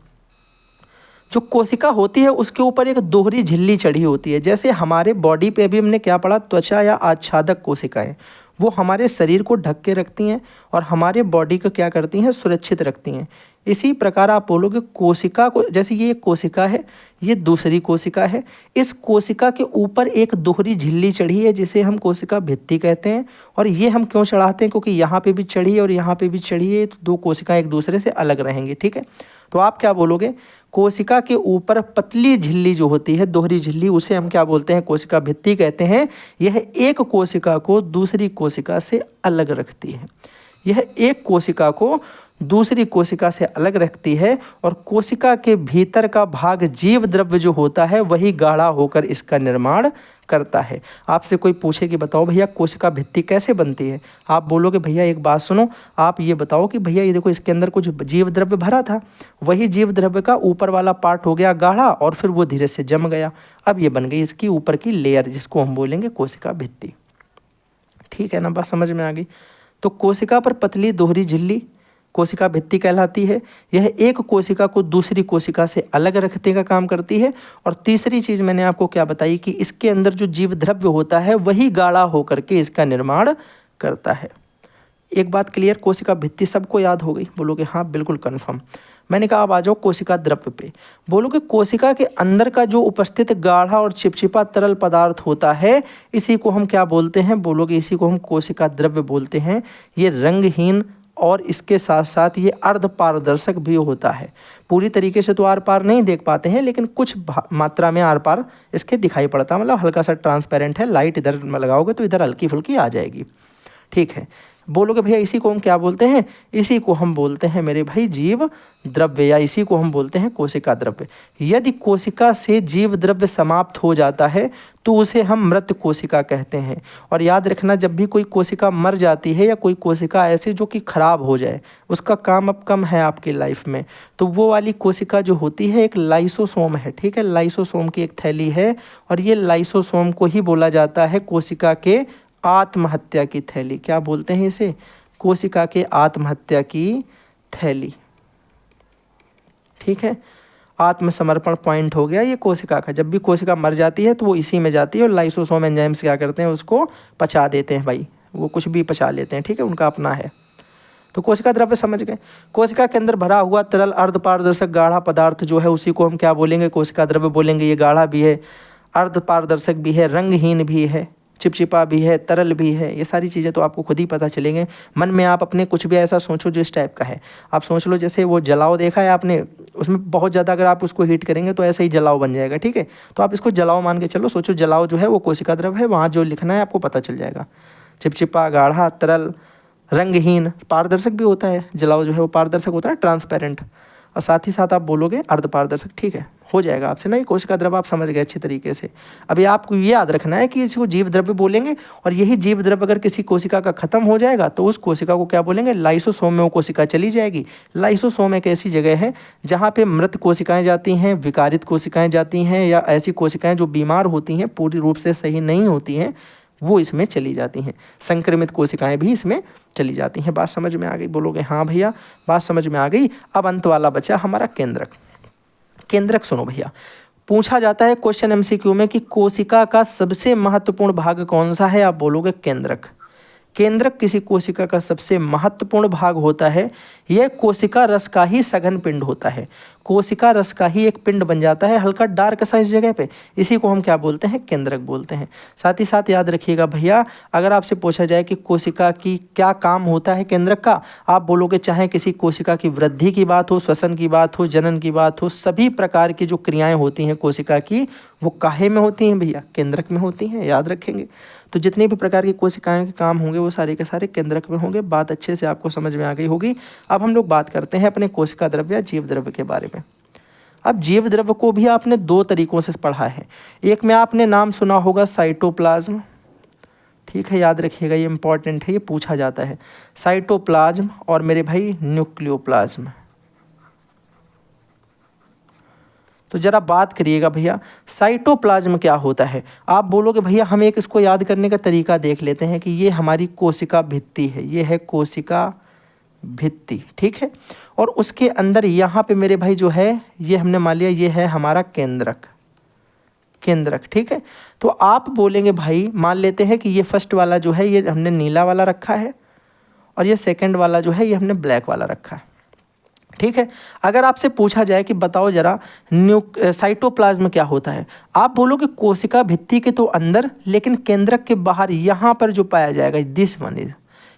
जो कोशिका होती है उसके ऊपर एक दोहरी झिल्ली चढ़ी होती है। जैसे हमारे बॉडी पे अभी हमने क्या पढ़ा, त्वचा या आच्छादक कोशिकाएं, वो हमारे शरीर को ढक के रखती हैं और हमारे बॉडी को क्या करती हैं, सुरक्षित रखती हैं। इसी प्रकार आप बोलोगे कोशिका को, जैसे ये कोशिका है, ये दूसरी कोशिका है, इस कोशिका के ऊपर एक दोहरी झिल्ली चढ़ी है जिसे हम कोशिका भित्ति कहते हैं। और ये हम क्यों चढ़ाते हैं, क्योंकि यहाँ पे भी चढ़ी है और यहाँ पे भी चढ़ी है, तो दो कोशिका एक दूसरे से अलग रहेंगी। ठीक है, तो आप क्या बोलोगे, कोशिका के ऊपर पतली झिल्ली जो होती है, दोहरी झिल्ली, उसे हम क्या बोलते हैं, कोशिका भित्ति कहते हैं। यह एक कोशिका को दूसरी कोशिका से अलग रखती है। यह एक कोशिका को दूसरी कोशिका से अलग रखती है और कोशिका के भीतर का भाग जीव द्रव्य जो होता है वही गाढ़ा होकर इसका निर्माण करता है। आपसे कोई पूछे कि बताओ भैया कोशिका भित्ति कैसे बनती है, आप बोलोगे भैया एक बात सुनो, आप ये बताओ कि भैया ये देखो इसके अंदर कुछ जीव द्रव्य भरा था, वही जीव द्रव्य का ऊपर वाला पार्ट हो गया गाढ़ा और फिर वो धीरे से जम गया, अब ये बन गई इसकी ऊपर की लेयर जिसको हम बोलेंगे कोशिका भित्ति। ठीक है ना, बात समझ में आ गई। तो कोशिका पर पतली दोहरी झिल्ली कोशिका भित्ति कहलाती है। यह एक कोशिका को दूसरी कोशिका से अलग रखने का काम करती है। और तीसरी चीज़ मैंने आपको क्या बताई कि इसके अंदर जो जीव द्रव्य होता है वही गाढ़ा होकर के इसका निर्माण करता है। एक बात क्लियर, कोशिका भित्ति सबको याद हो गई, बोलोगे हाँ बिल्कुल कन्फर्म। मैंने कहा अब आ जाओ कोशिका द्रव्य पे। बोलोगे कोशिका के अंदर का जो उपस्थित गाढ़ा और चिपचिपा तरल पदार्थ होता है इसी को हम क्या बोलते हैं, बोलोगे इसी को हम कोशिका द्रव्य बोलते हैं। ये रंगहीन और इसके साथ साथ ये अर्ध पारदर्शक भी होता है। पूरी तरीके से तो आर पार नहीं देख पाते हैं, लेकिन कुछ मात्रा में आर पार इसके दिखाई पड़ता है, मतलब हल्का सा ट्रांसपेरेंट है। लाइट इधर लगाओगे तो इधर हल्की फुल्की आ जाएगी। ठीक है, बोलोगे भैया इसी को हम क्या बोलते हैं, इसी को हम बोलते हैं मेरे भाई जीव द्रव्य, या इसी को हम बोलते हैं कोशिका द्रव्य। यदि कोशिका से जीव द्रव्य समाप्त हो जाता है तो उसे हम मृत कोशिका कहते हैं। और याद रखना, जब भी कोई कोशिका मर जाती है या कोई कोशिका ऐसी जो कि खराब हो जाए, उसका काम अब कम है आपकी लाइफ में, तो वो वाली कोशिका जो होती है एक लाइसोसोम है। ठीक है, लाइसोसोम की एक थैली है और ये लाइसोसोम को ही बोला जाता है कोशिका के आत्महत्या की थैली। क्या बोलते हैं इसे, कोशिका के आत्महत्या की थैली। ठीक है, आत्मसमर्पण पॉइंट हो गया ये कोशिका का। जब भी कोशिका मर जाती है तो वो इसी में जाती है और लाइसोसोम एंजाइम्स क्या करते हैं, उसको पचा देते हैं भाई, वो कुछ भी पचा लेते हैं। ठीक है, उनका अपना है। तो कोशिका द्रव्य समझ गए। कोशिका के अंदर भरा हुआ तरल अर्ध पारदर्शक गाढ़ा पदार्थ जो है उसी को हम क्या बोलेंगे, कोशिका द्रव्य बोलेंगे। ये गाढ़ा भी है, अर्ध पारदर्शक भी है, रंगहीन भी है, चिपचिपा भी है, तरल भी है। ये सारी चीज़ें तो आपको खुद ही पता चलेंगे। मन में आप अपने कुछ भी ऐसा सोचो जो इस टाइप का है। आप सोच लो जैसे वो जलाओ देखा है आपने, उसमें बहुत ज़्यादा अगर आप उसको हीट करेंगे तो ऐसा ही जलाओ बन जाएगा। ठीक है, तो आप इसको जलाओ मान के चलो। सोचो जलाओ जो है वो कोशिका द्रव्य है, वहाँ जो लिखना है आपको पता चल जाएगा। चिपचिपा, गाढ़ा, तरल, रंगहीन, पारदर्शक भी होता है। जलाओ जो है वो पारदर्शक होता है, ट्रांसपेरेंट। और साथ ही साथ आप बोलोगे अर्धपारदर्शक। ठीक है, हो जाएगा आपसे ना। ये कोशिका द्रव्य आप समझ गए अच्छी तरीके से। अभी आपको ये याद रखना है कि इसको जीव द्रव्य बोलेंगे और यही जीव द्रव्य अगर किसी कोशिका का खत्म हो जाएगा तो उस कोशिका को क्या बोलेंगे, लाइसोसोम में वो कोशिका चली जाएगी। लाइसोसोम एक ऐसी जगह है जहाँ पे मृत कोशिकाएं जाती हैं, विकारित कोशिकाएं जाती हैं, या ऐसी कोशिकाएं जो बीमार होती हैं, पूरी रूप से सही नहीं होती हैं, वो इसमें चली जाती हैं। संक्रमित कोशिकाएं भी इसमें चली जाती हैं। बात समझ में आ गई, बोलोगे हाँ भैया बात समझ में आ गई। अब अंत वाला बचा हमारा केंद्रक। केंद्रक सुनो भैया, पूछा जाता है क्वेश्चन एमसीक्यू में कि कोशिका का सबसे महत्वपूर्ण भाग कौन सा है, आप बोलोगे केंद्रक। केंद्रक किसी कोशिका का सबसे महत्वपूर्ण भाग होता है। यह कोशिका रस का ही सघन पिंड होता है। कोशिका रस का ही एक पिंड बन जाता है, हल्का डार्क सा इस जगह पे। इसी को हम क्या बोलते हैं, केंद्रक बोलते हैं। साथ ही साथ याद रखिएगा भैया, अगर आपसे पूछा जाए कि कोशिका की क्या काम होता है केंद्रक का, आप बोलोगे चाहे किसी कोशिका की वृद्धि की बात हो, श्वसन की बात हो, जनन की बात हो, सभी प्रकार की जो क्रियाएं होती हैं कोशिका की वो काहे में होती हैं भैया, केंद्रक में होती हैं। याद रखेंगे तो जितनी भी प्रकार की कोशिकाएं के काम होंगे वो सारे के सारे केंद्रक में होंगे। बात अच्छे से आपको समझ में आ गई होगी। अब हम लोग बात करते हैं अपने कोशिका द्रव्य या जीव द्रव्य के बारे में। अब जीव द्रव्य को भी आपने दो तरीकों से पढ़ा है। एक में आपने नाम सुना होगा साइटोप्लाज्म। ठीक है, याद रखिएगा, ये इंपॉर्टेंट है, ये पूछा जाता है। साइटोप्लाज्म और मेरे भाई न्यूक्लियोप्लाज्म। तो जरा बात करिएगा भैया, साइटोप्लाज्म क्या होता है। आप बोलोगे भैया हम एक इसको याद करने का तरीका देख लेते हैं कि ये हमारी कोशिका भित्ति है, ये है कोशिका भित्ति। ठीक है, और उसके अंदर यहाँ पे मेरे भाई जो है ये हमने मान लिया ये है हमारा केंद्रक। केंद्रक, ठीक है। तो आप बोलेंगे भाई मान लेते हैं कि ये फर्स्ट वाला जो है ये हमने नीला वाला रखा है और ये सेकंड वाला जो है ये हमने ब्लैक वाला रखा है। ठीक है। अगर आपसे पूछा जाए कि बताओ जरा साइटोप्लाज्म क्या होता है, आप बोलोगे कोशिका भित्ति के तो अंदर लेकिन केंद्रक के बाहर, यहाँ पर जो पाया जाएगा, दिस वन इज,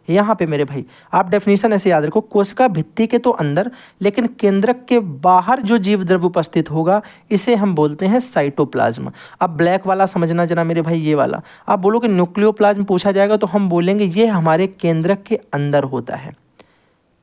यहाँ पे मेरे भाई आप डेफिनेशन ऐसे याद रखो, कोशिका भित्ति के तो अंदर लेकिन केंद्रक के बाहर जो जीव द्रव्य उपस्थित होगा इसे हम बोलते हैं साइटोप्लाज्म। अब ब्लैक वाला समझना जरा मेरे भाई, ये वाला आप बोलोगे न्यूक्लियोप्लाज्म पूछा जाएगा तो हम बोलेंगे ये हमारे केंद्रक के अंदर होता है।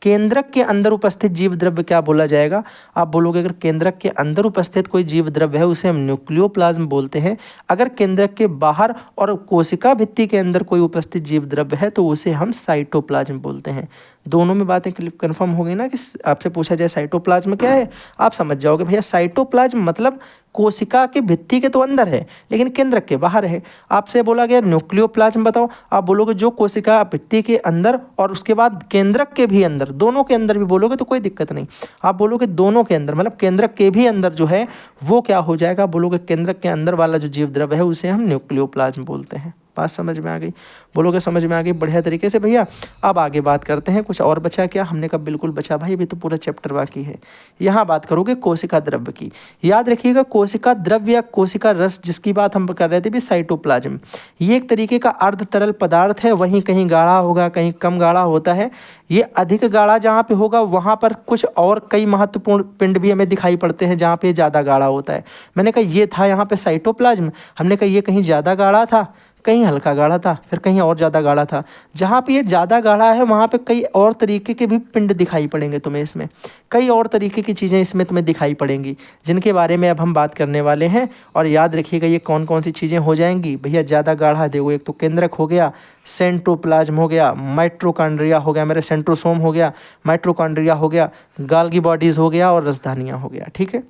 केंद्रक के अंदर उपस्थित जीव द्रव्य क्या बोला जाएगा, आप बोलोगे अगर केंद्रक के अंदर उपस्थित कोई जीव द्रव्य है उसे हम न्यूक्लियोप्लाज्म बोलते हैं। अगर केंद्रक के बाहर और कोशिका भित्ति के अंदर कोई उपस्थित जीव द्रव्य है तो उसे हम साइटोप्लाज्म बोलते हैं। दोनों में बातें कन्फर्म हो गई ना कि आपसे पूछा जाए साइटोप्लाज्म क्या है, आप समझ जाओगे भैया साइटोप्लाज्म मतलब कोशिका के भित्ति के तो अंदर है लेकिन केंद्रक के बाहर है। आपसे बोला गया न्यूक्लियोप्लाज्म बताओ, आप बोलोगे जो कोशिका भित्ति के अंदर और उसके बाद केंद्रक के भी अंदर, दोनों के अंदर भी बोलोगे तो कोई दिक्कत नहीं। आप बोलोगे दोनों के अंदर मतलब केंद्रक के भी अंदर जो है वो क्या हो जाएगा, बोलोगे केंद्रक के अंदर वाला जो जीव द्रव्य है उसे हम न्यूक्लियोप्लाज्म बोलते हैं। बात समझ में आ गई, बोलोगे समझ में आ गई बढ़िया तरीके से भैया। अब आगे बात करते हैं, कुछ और बचा क्या, हमने कहा बिल्कुल बचा भाई, अभी तो पूरा चैप्टर बाकी है। यहाँ बात करोगे कोशिका द्रव्य की, याद रखिएगा कोशिका द्रव्य या कोशिका रस जिसकी बात हम कर रहे थे भी साइटोप्लाज्म, ये एक तरीके का अर्ध तरल पदार्थ है, वहीं कहीं गाढ़ा होगा कहीं कम गाढ़ा होता है। ये अधिक गाढ़ा जहाँ पे होगा वहाँ पर कुछ और कई महत्वपूर्ण पिंड भी हमें दिखाई पड़ते हैं जहाँ पे ज़्यादा गाढ़ा होता है। मैंने कहा ये था यहाँ पे साइटोप्लाज्म, हमने कहा ये कहीं ज़्यादा गाढ़ा था कहीं हल्का गाढ़ा था फिर कहीं और ज़्यादा गाढ़ा था। जहाँ पे ये ज़्यादा गाढ़ा है वहाँ पे कई और तरीके के भी पिंड दिखाई पड़ेंगे तुम्हें, इसमें कई और तरीके की चीज़ें इसमें तुम्हें दिखाई पड़ेंगी जिनके बारे में अब हम बात करने वाले हैं। और याद रखिएगा ये कौन कौन सी चीज़ें हो जाएंगी भैया, ज़्यादा गाढ़ा देखो, एक तो केंद्रक हो गया, सेंट्रोप्लाज्म हो गया, माइट्रोकॉन्ड्रिया हो गया, मेरे सेंट्रोसोम हो गया, माइट्रोकॉन्ड्रिया हो गया, गाल्गी बॉडीज़ हो गया और रसधानियाँ हो गया। ठीक है,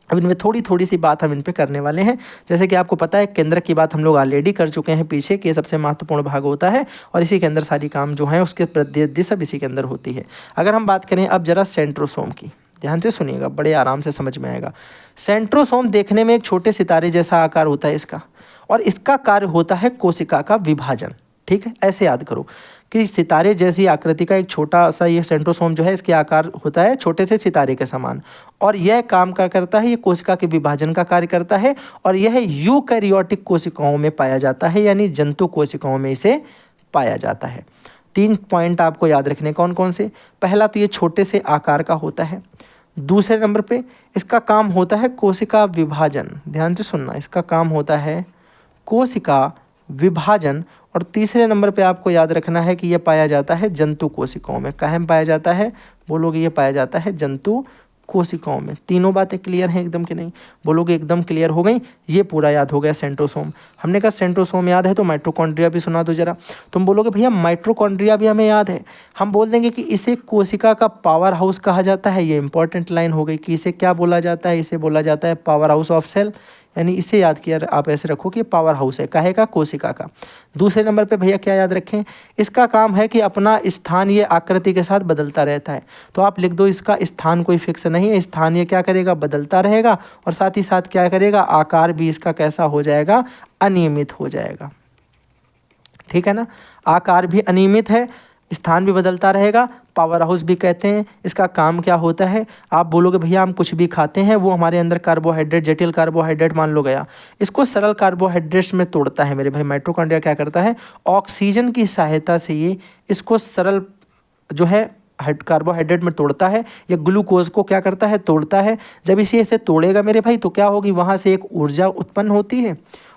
अब इनमें थोड़ी थोड़ी सी बात हम इन पे करने वाले हैं। जैसे कि आपको पता है केंद्रक की बात हम लोग ऑलरेडी कर चुके हैं पीछे, कि ये सबसे महत्वपूर्ण भाग होता है और इसी के अंदर सारी काम जो है उसके प्रति सब इसी के अंदर होती है। अगर हम बात करें अब जरा सेंट्रोसोम की, ध्यान से सुनिएगा, बड़े आराम से समझ में आएगा। सेंट्रोसोम देखने में एक छोटे सितारे जैसा आकार होता है इसका, और इसका कार्य होता है कोशिका का विभाजन। ठीक है, ऐसे याद करो कि सितारे जैसी आकृति का एक छोटा सा ये सेंट्रोसोम जो है इसके आकार होता है छोटे से सितारे के समान, और यह काम क्या करता है, ये कोशिका के विभाजन का कार्य करता है। और यह यूकैरियोटिक कोशिकाओं में पाया जाता है, यानी जंतु कोशिकाओं में इसे पाया जाता है। 3 पॉइंट आपको याद रखने, कौन कौन से, पहला तो ये छोटे से आकार का होता है, दूसरे नंबर पे इसका काम होता है कोशिका विभाजन, ध्यान से सुनना, इसका काम होता है कोशिका विभाजन, और तीसरे नंबर पे आपको याद रखना है कि यह पाया जाता है जंतु कोशिकाओं में। कहाँ में पाया जाता है, बोलोगे ये पाया जाता है जंतु कोशिकाओं में। तीनों बातें क्लियर हैं एकदम कि नहीं, बोलोगे एकदम क्लियर हो गई। ये पूरा याद हो गया सेंट्रोसोम। हमने कहा सेंट्रोसोम याद है तो माइटोकॉन्ड्रिया भी सुना दो जरा। तुम बोलोगे भैया माइटोकॉन्ड्रिया भी हमें याद है, हम बोल देंगे कि इसे कोशिका का पावर हाउस कहा जाता है। ये इंपॉर्टेंट लाइन हो गई कि इसे क्या बोला जाता है, इसे बोला जाता है पावर हाउस ऑफ सेल, यानी इसे याद किया आप ऐसे रखो कि पावर हाउस है, काहे का, कोशिका का। दूसरे नंबर पे भैया क्या याद रखें, इसका काम है कि अपना स्थान ये आकृति के साथ बदलता रहता है। तो आप लिख दो इसका स्थान कोई फिक्स नहीं है, स्थान ये क्या करेगा, बदलता रहेगा, और साथ ही साथ क्या करेगा, आकार भी इसका कैसा हो जाएगा, अनियमित हो जाएगा। ठीक है ना, आकार भी अनियमित है, स्थान भी बदलता रहेगा, पावर हाउस भी कहते हैं। इसका काम क्या होता है, आप बोलोगे भैया हम कुछ भी खाते हैं वो हमारे अंदर कार्बोहाइड्रेट, जटिल कार्बोहाइड्रेट मान लो गया, इसको सरल कार्बोहाइड्रेट्स में तोड़ता है मेरे भाई। माइटोकॉन्ड्रिया क्या करता है, ऑक्सीजन की सहायता से ये इसको सरल जो है कार्बोहाइड्रेट में तोड़ता है, या ग्लूकोज को क्या करता है, तोड़ता है। जब इसे ऐसे तोड़ेगा मेरे भाई तो क्या होगी, वहाँ से एक ऊर्जा उत्पन्न होती है,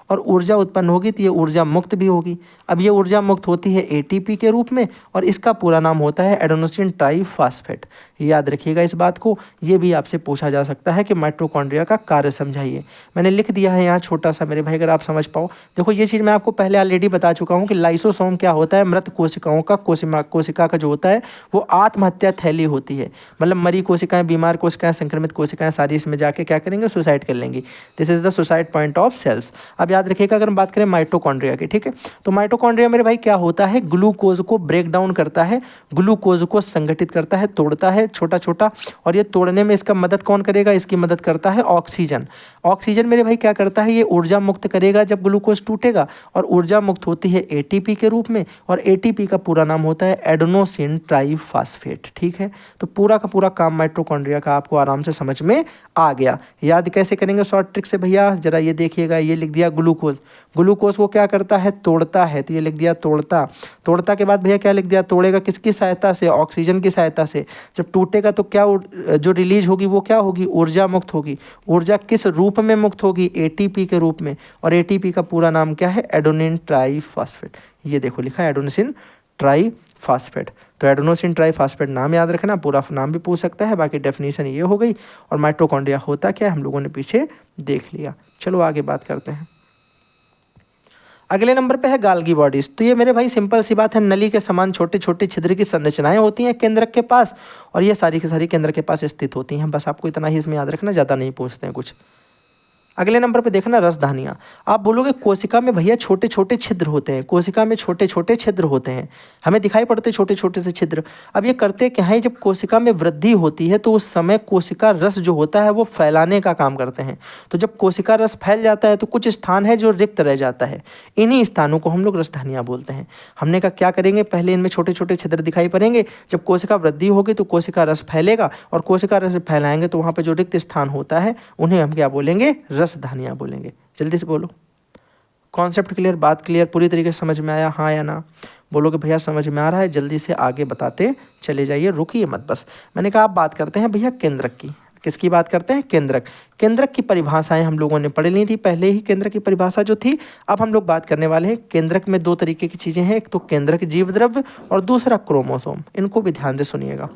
और ऊर्जा उत्पन्न होगी तो ये ऊर्जा मुक्त भी होगी। अब ये ऊर्जा मुक्त होती है एटीपी के रूप में, और इसका पूरा नाम होता है एडेनोसिन ट्राइफॉस्फेट। याद रखिएगा इस बात को, ये भी आपसे पूछा जा सकता है कि माइटोकॉन्ड्रिया का कार्य समझाइए। मैंने लिख दिया है यहाँ छोटा सा मेरे भाई, अगर आप समझ पाओ। देखो ये चीज़ मैं आपको पहले ऑलरेडी बता चुका हूँ कि लाइसोसोम क्या होता है, मृत कोशिकाओं का कोशिका का जो होता है वो आत्महत्या थैली होती है, मतलब मरी कोशिकाएं, बीमार कोशिकाएं, संक्रमित कोशिकाएं सारी इसमें जाके क्या करेंगे, सुसाइड कर लेंगी। This is the suicide point of sales. अब याद रखिएगा अगर हम बात करें माइटोकॉन्ड्रिया की, ठीक है। तो माइटोकॉन्ड्रिया मेरे भाई क्या होता है, ग्लूकोज को ब्रेक डाउन करता है, ग्लूकोज को संगठित करता है, तोड़ता है छोटा छोटा, और ये तोड़ने में इसका मदद कौन करेगा, इसकी मदद करता है ऑक्सीजन। ऑक्सीजन मेरे भाई क्या करता है, ये ऊर्जा मुक्त करेगा जब ग्लूकोज टूटेगा, और ऊर्जा मुक्त होती है एटीपी के रूप में, और एटीपी का पूरा नाम होता है एडेनोसिन ट्राइफॉस्फेट, ठीक है। तो पूरा का पूरा काम माइटोकॉन्ड्रिया का आपको आराम से समझ में आ गया। याद कैसे करेंगे शॉर्ट ट्रिक से भैया, जरा ये देखिएगा, ये लिख दिया ग्लूकोज, ग्लूकोज को क्या करता है, तोड़ता है, तो ये लिख दिया तोड़ता। तोड़ता के बाद भैया क्या लिख दिया, तोड़ेगा किसकी सहायता से, ऑक्सीजन की सहायता से। जब टूटेगा तो क्या जो रिलीज होगी वो क्या होगी, ऊर्जा मुक्त होगी। ऊर्जा किस रूप में मुक्त होगी, एटीपी के रूप में, और एटीपी का पूरा नाम क्या है, एडेनिन ट्राइफॉस्फेट। ये देखो लिखा है एडेनोसिन ट्राइफॉस्फेट। तो एडेनोसिन ट्राइफॉस्फेट नाम याद रखना, पूरा नाम भी पूछ सकता है, बाकी डेफिनेशन ये हो गई। और माइटोकॉन्ड्रिया होता क्या है हम लोगों ने पीछे देख लिया। चलो आगे बात करते हैं। अगले नंबर पे है गाल्गी बॉडीज। तो ये मेरे भाई सिंपल सी बात है, नली के समान छोटे छोटे छिद्र की संरचनाएं होती हैं केंद्रक के पास, और ये सारी की सारी केंद्र के पास स्थित होती हैं। बस आपको इतना ही इसमें याद रखना, ज़्यादा नहीं पूछते हैं कुछ। अगले नंबर पे देखना रसधानियाँ। आप बोलोगे कोशिका में भैया छोटे छोटे छिद्र होते हैं, कोशिका में छोटे छोटे छिद्र होते हैं, हमें दिखाई पड़ते छोटे छोटे से छिद्र। अब ये करते क्या है, जब कोशिका में वृद्धि होती है तो उस समय कोशिका रस जो होता है वो फैलाने का काम करते हैं। तो जब कोशिका रस फैल जाता है तो कुछ स्थान है जो रिक्त रह जाता है, इन्हीं स्थानों को हम लोग रसधानियाँ बोलते हैं। हमने कहा क्या करेंगे, पहले इनमें छोटे छोटे छिद्र दिखाई पड़ेंगे, जब कोशिका वृद्धि होगी तो कोशिका रस फैलेगा, और कोशिका रस फैलाएंगे तो वहाँ पर जो रिक्त स्थान होता है उन्हें हम क्या बोलेंगे, रसधानियाँ बोलेंगे। जल्दी से बोलो, कॉन्सेप्ट क्लियर, बात क्लियर, पूरी तरीके से समझ में आया, हाँ या ना। बोलोगे भैया समझ में आ रहा है, जल्दी से आगे बताते चले जाइए, रुकिए मत बस। मैंने कहा आप बात करते हैं भैया केंद्रक की। किसकी बात करते हैं, केंद्रक। केंद्रक की परिभाषाएं हम लोगों ने पढ़ ली थी पहले ही, केंद्रक की परिभाषा जो थी। अब हम लोग बात करने वाले हैं केंद्रक में दो तरीके की चीज़ें हैं, एक तो केंद्रक जीवद्रव्य और दूसरा क्रोमोसोम। इनको भी ध्यान से सुनिएगा।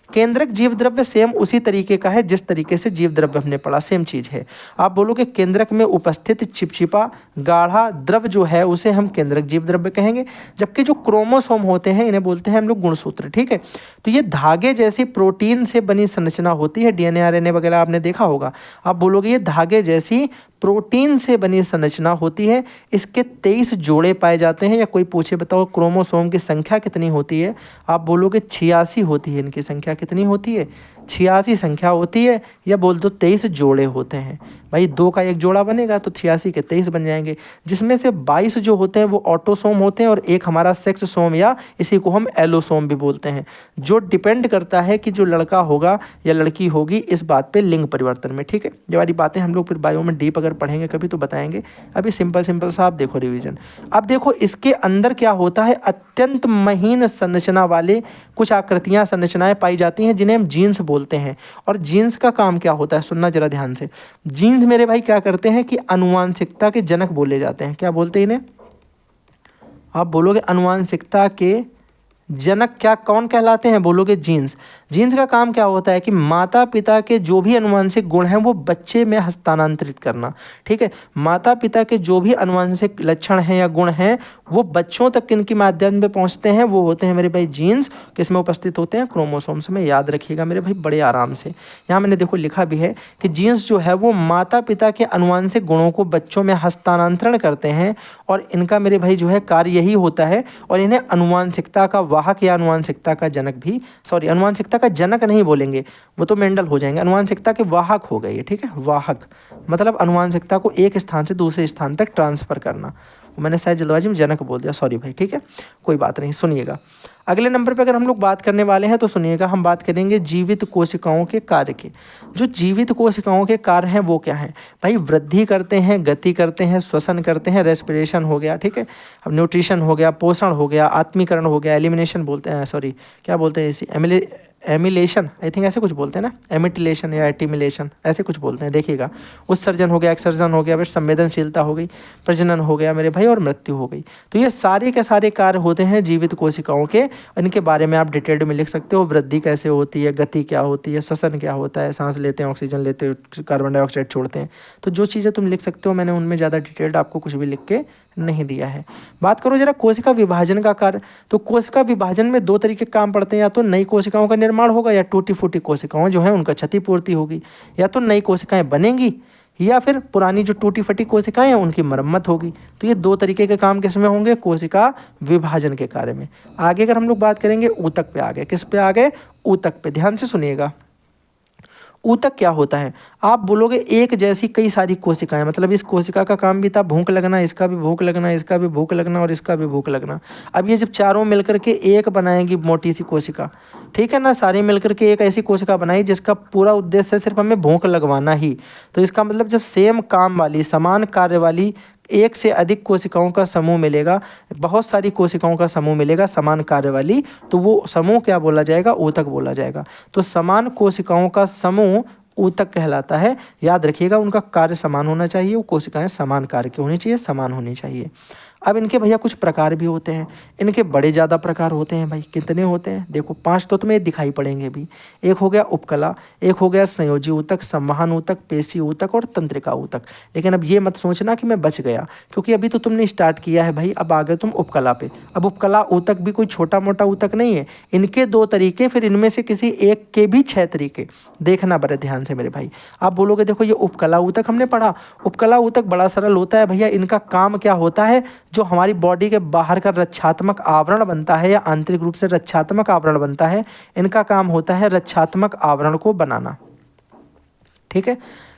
केंद्रक जीवद्रव्य सेम उसी तरीके का है जिस तरीके से जीवद्रव्य हमने पढ़ा, सेम चीज़ है। आप बोलोगे केंद्रक में उपस्थित चिपचिपा गाढ़ा द्रव जो है उसे हम केंद्रक जीवद्रव्य कहेंगे, जबकि जो क्रोमोसोम होते हैं इन्हें बोलते हैं हम लोग गुणसूत्र, ठीक है। तो ये धागे जैसी प्रोटीन से बनी संरचना होती है, डीएनए आरएनए वगैरह आपने देखा होगा। आप बोलोगे ये धागे जैसी प्रोटीन से बनी संरचना होती है, इसके 23 जोड़े पाए जाते हैं। या कोई पूछे बताओ क्रोमोसोम की संख्या कितनी होती है, आप बोलोगे 86 होती है। इनकी संख्या कितनी होती है, 86 संख्या होती है, या बोल दो 23 जोड़े होते हैं। भाई 2 का 1 जोड़ा बनेगा तो 86 के 23 बन जाएंगे, जिसमें से 22 जो होते हैं वो ऑटोसोम होते हैं, और एक हमारा सेक्स सोम या इसी को हम एलोसोम भी बोलते हैं, जो डिपेंड करता है कि जो लड़का होगा या लड़की होगी इस बात पे लिंग परिवर्तन में, ठीक है। ये वाली बातें हम लोग फिर बायो में डीप अगर पढ़ेंगे कभी तो बताएंगे, अभी सिंपल सिंपल सा आप देखो रिवीजन। अब देखो इसके अंदर क्या होता है, अत्यंत महीन संरचना वाले कुछ आकृतियाँ संरचनाएं पाई जाती हैं जिन्हें हम जीन्स बोलते हैं। और जीन्स का काम क्या होता है, सुनना जरा ध्यान से। जीन्स मेरे भाई क्या करते हैं कि अनुवांशिकता के जनक बोले जाते हैं। क्या बोलते हैं इन्हें, आप बोलोगे अनुवांशिकता के जनक क्या कौन कहलाते हैं, बोलोगे जीन्स। जीन्स का काम क्या होता है कि माता पिता के जो भी अनुवांशिक गुण हैं वो बच्चे में हस्तांतरित करना, ठीक है। माता पिता के जो भी अनुवांशिक लक्षण हैं या गुण हैं वो बच्चों तक इनके माध्यम में पहुंचते हैं, वो होते हैं मेरे भाई जीन्स। किसमें उपस्थित होते हैं, क्रोमोसोम्स में। याद रखिएगा मेरे भाई बड़े आराम से। यहाँ मैंने देखो लिखा भी है कि जीन्स जो है वो माता पिता के अनुवांशिक गुणों को बच्चों में हस्तांतरण करते हैं, और इनका मेरे भाई जो है कार्य यही होता है। और इन्हें अनुवांशिकता का वाहक या अनुवांशिकता का जनक भी, सॉरी अनुवांशिकता का जनक नहीं बोलेंगे, वो तो मेंडल हो जाएंगे, अनुवांशिकता के वाहक हो गए, ठीक है। वाहक मतलब अनुवांशिकता को एक स्थान से दूसरे स्थान तक ट्रांसफर करना। मैंने शायद जल्दबाजी में जनक बोल दिया, सॉरी भाई, ठीक है, कोई बात नहीं। सुनिएगा अगले नंबर पे अगर हम लोग बात करने वाले हैं तो सुनिएगा, हम बात करेंगे जीवित कोशिकाओं के कार्य के। जो जीवित कोशिकाओं के कार्य हैं वो क्या हैं भाई, वृद्धि करते हैं, गति करते हैं, श्वसन करते हैं, रेस्पिरेशन हो गया, ठीक है, अब न्यूट्रिशन हो गया, पोषण हो गया, आत्मीकरण हो गया, एलिमिनेशन बोलते हैं, सॉरी क्या बोलते हैं इसी, एमिलेशन आई थिंक ऐसे कुछ बोलते हैं ना, एमिटिलेशन या एटिमिलेशन ऐसे कुछ बोलते हैं, देखिएगा। उत्सर्जन हो गया, एक्सर्जन हो गया, फिर संवेदनशीलता हो गई, प्रजनन हो गया मेरे भाई, और मृत्यु हो गई। तो ये सारे के सारे कार्य होते हैं जीवित कोशिकाओं के। इनके बारे में आप डिटेल्ड में लिख सकते हो, वृद्धि कैसे होती है, गति क्या होती है, श्वसन क्या होता है, सांस लेते हैं, ऑक्सीजन लेते हैं, कार्बन डाइऑक्साइड छोड़ते हैं। तो जो चीज़ें तुम लिख सकते हो, मैंने उनमें ज़्यादा डिटेल्ड आपको कुछ भी लिख के नहीं दिया है। बात करो जरा कोशिका विभाजन का कार्य। तो कोशिका विभाजन में 2 तरीके काम पड़ते हैं, या तो नई कोशिकाओं का निर्माण होगा, या टूटी फूटी कोशिकाओं जो हैं उनका क्षतिपूर्ति होगी। या तो नई कोशिकाएं बनेंगी, या फिर पुरानी जो टूटी फटी कोशिकाएं हैं उनकी मरम्मत होगी। तो ये दो तरीके के काम किस में होंगे? कोशिका विभाजन के कार्य में। आगे अगर हम लोग बात करेंगे ऊतक पे आ गए, किस पे आ गए? ऊतक पे। ध्यान से सुनिएगा, ऊतक क्या होता है? आप बोलोगे एक जैसी कई सारी कोशिकाएं, मतलब इस कोशिका का काम भी था भूख लगना, इसका भी भूख लगना, इसका भी भूख लगना और इसका भी भूख लगना। अब ये जब चारों मिलकर के एक बनाएंगी मोटी सी कोशिका, ठीक है ना, सारी मिलकर के एक ऐसी कोशिका बनाई जिसका पूरा उद्देश्य है सिर्फ हमें भूख लगवाना ही। तो इसका मतलब जब सेम काम वाली, समान कार्य वाली एक से अधिक कोशिकाओं का समूह मिलेगा, बहुत सारी कोशिकाओं का समूह मिलेगा समान कार्य वाली, तो वो समूह क्या बोला जाएगा? ऊतक बोला जाएगा। तो समान कोशिकाओं का समूह ऊतक कहलाता है। याद रखिएगा, उनका कार्य समान होना चाहिए, वो कोशिकाएं समान कार्य की होनी चाहिए, समान होनी चाहिए। अब इनके भैया कुछ प्रकार भी होते हैं, इनके बड़े ज़्यादा प्रकार होते हैं भाई। कितने होते हैं? देखो 5 तो तुम्हें दिखाई पड़ेंगे भी। एक हो गया उपकला, एक हो गया संयोजी ऊतक, संवहन ऊतक, पेशी ऊतक और तंत्रिका ऊतक। लेकिन अब ये मत सोचना कि मैं बच गया, क्योंकि अभी तो तुमने स्टार्ट किया है भाई, अब आ गए तुम उपकला पे। अब उपकला ऊतक भी कोई छोटा मोटा ऊतक नहीं है, इनके 2 तरीके, फिर इनमें से किसी एक के भी 6 तरीके। देखना बड़े ध्यान से मेरे भाई। आप बोलोगे देखो ये उपकला ऊतक हमने पढ़ा, उपकला ऊतक बड़ा सरल होता है भैया। इनका काम क्या होता है? जो हमारी बॉडी के बाहर का रक्षात्मक आवरण बनता है या आंतरिक रूप से रक्षात्मक आवरण बनता है, इनका काम होता है रक्षात्मक आवरण को बनाना। ठीक है,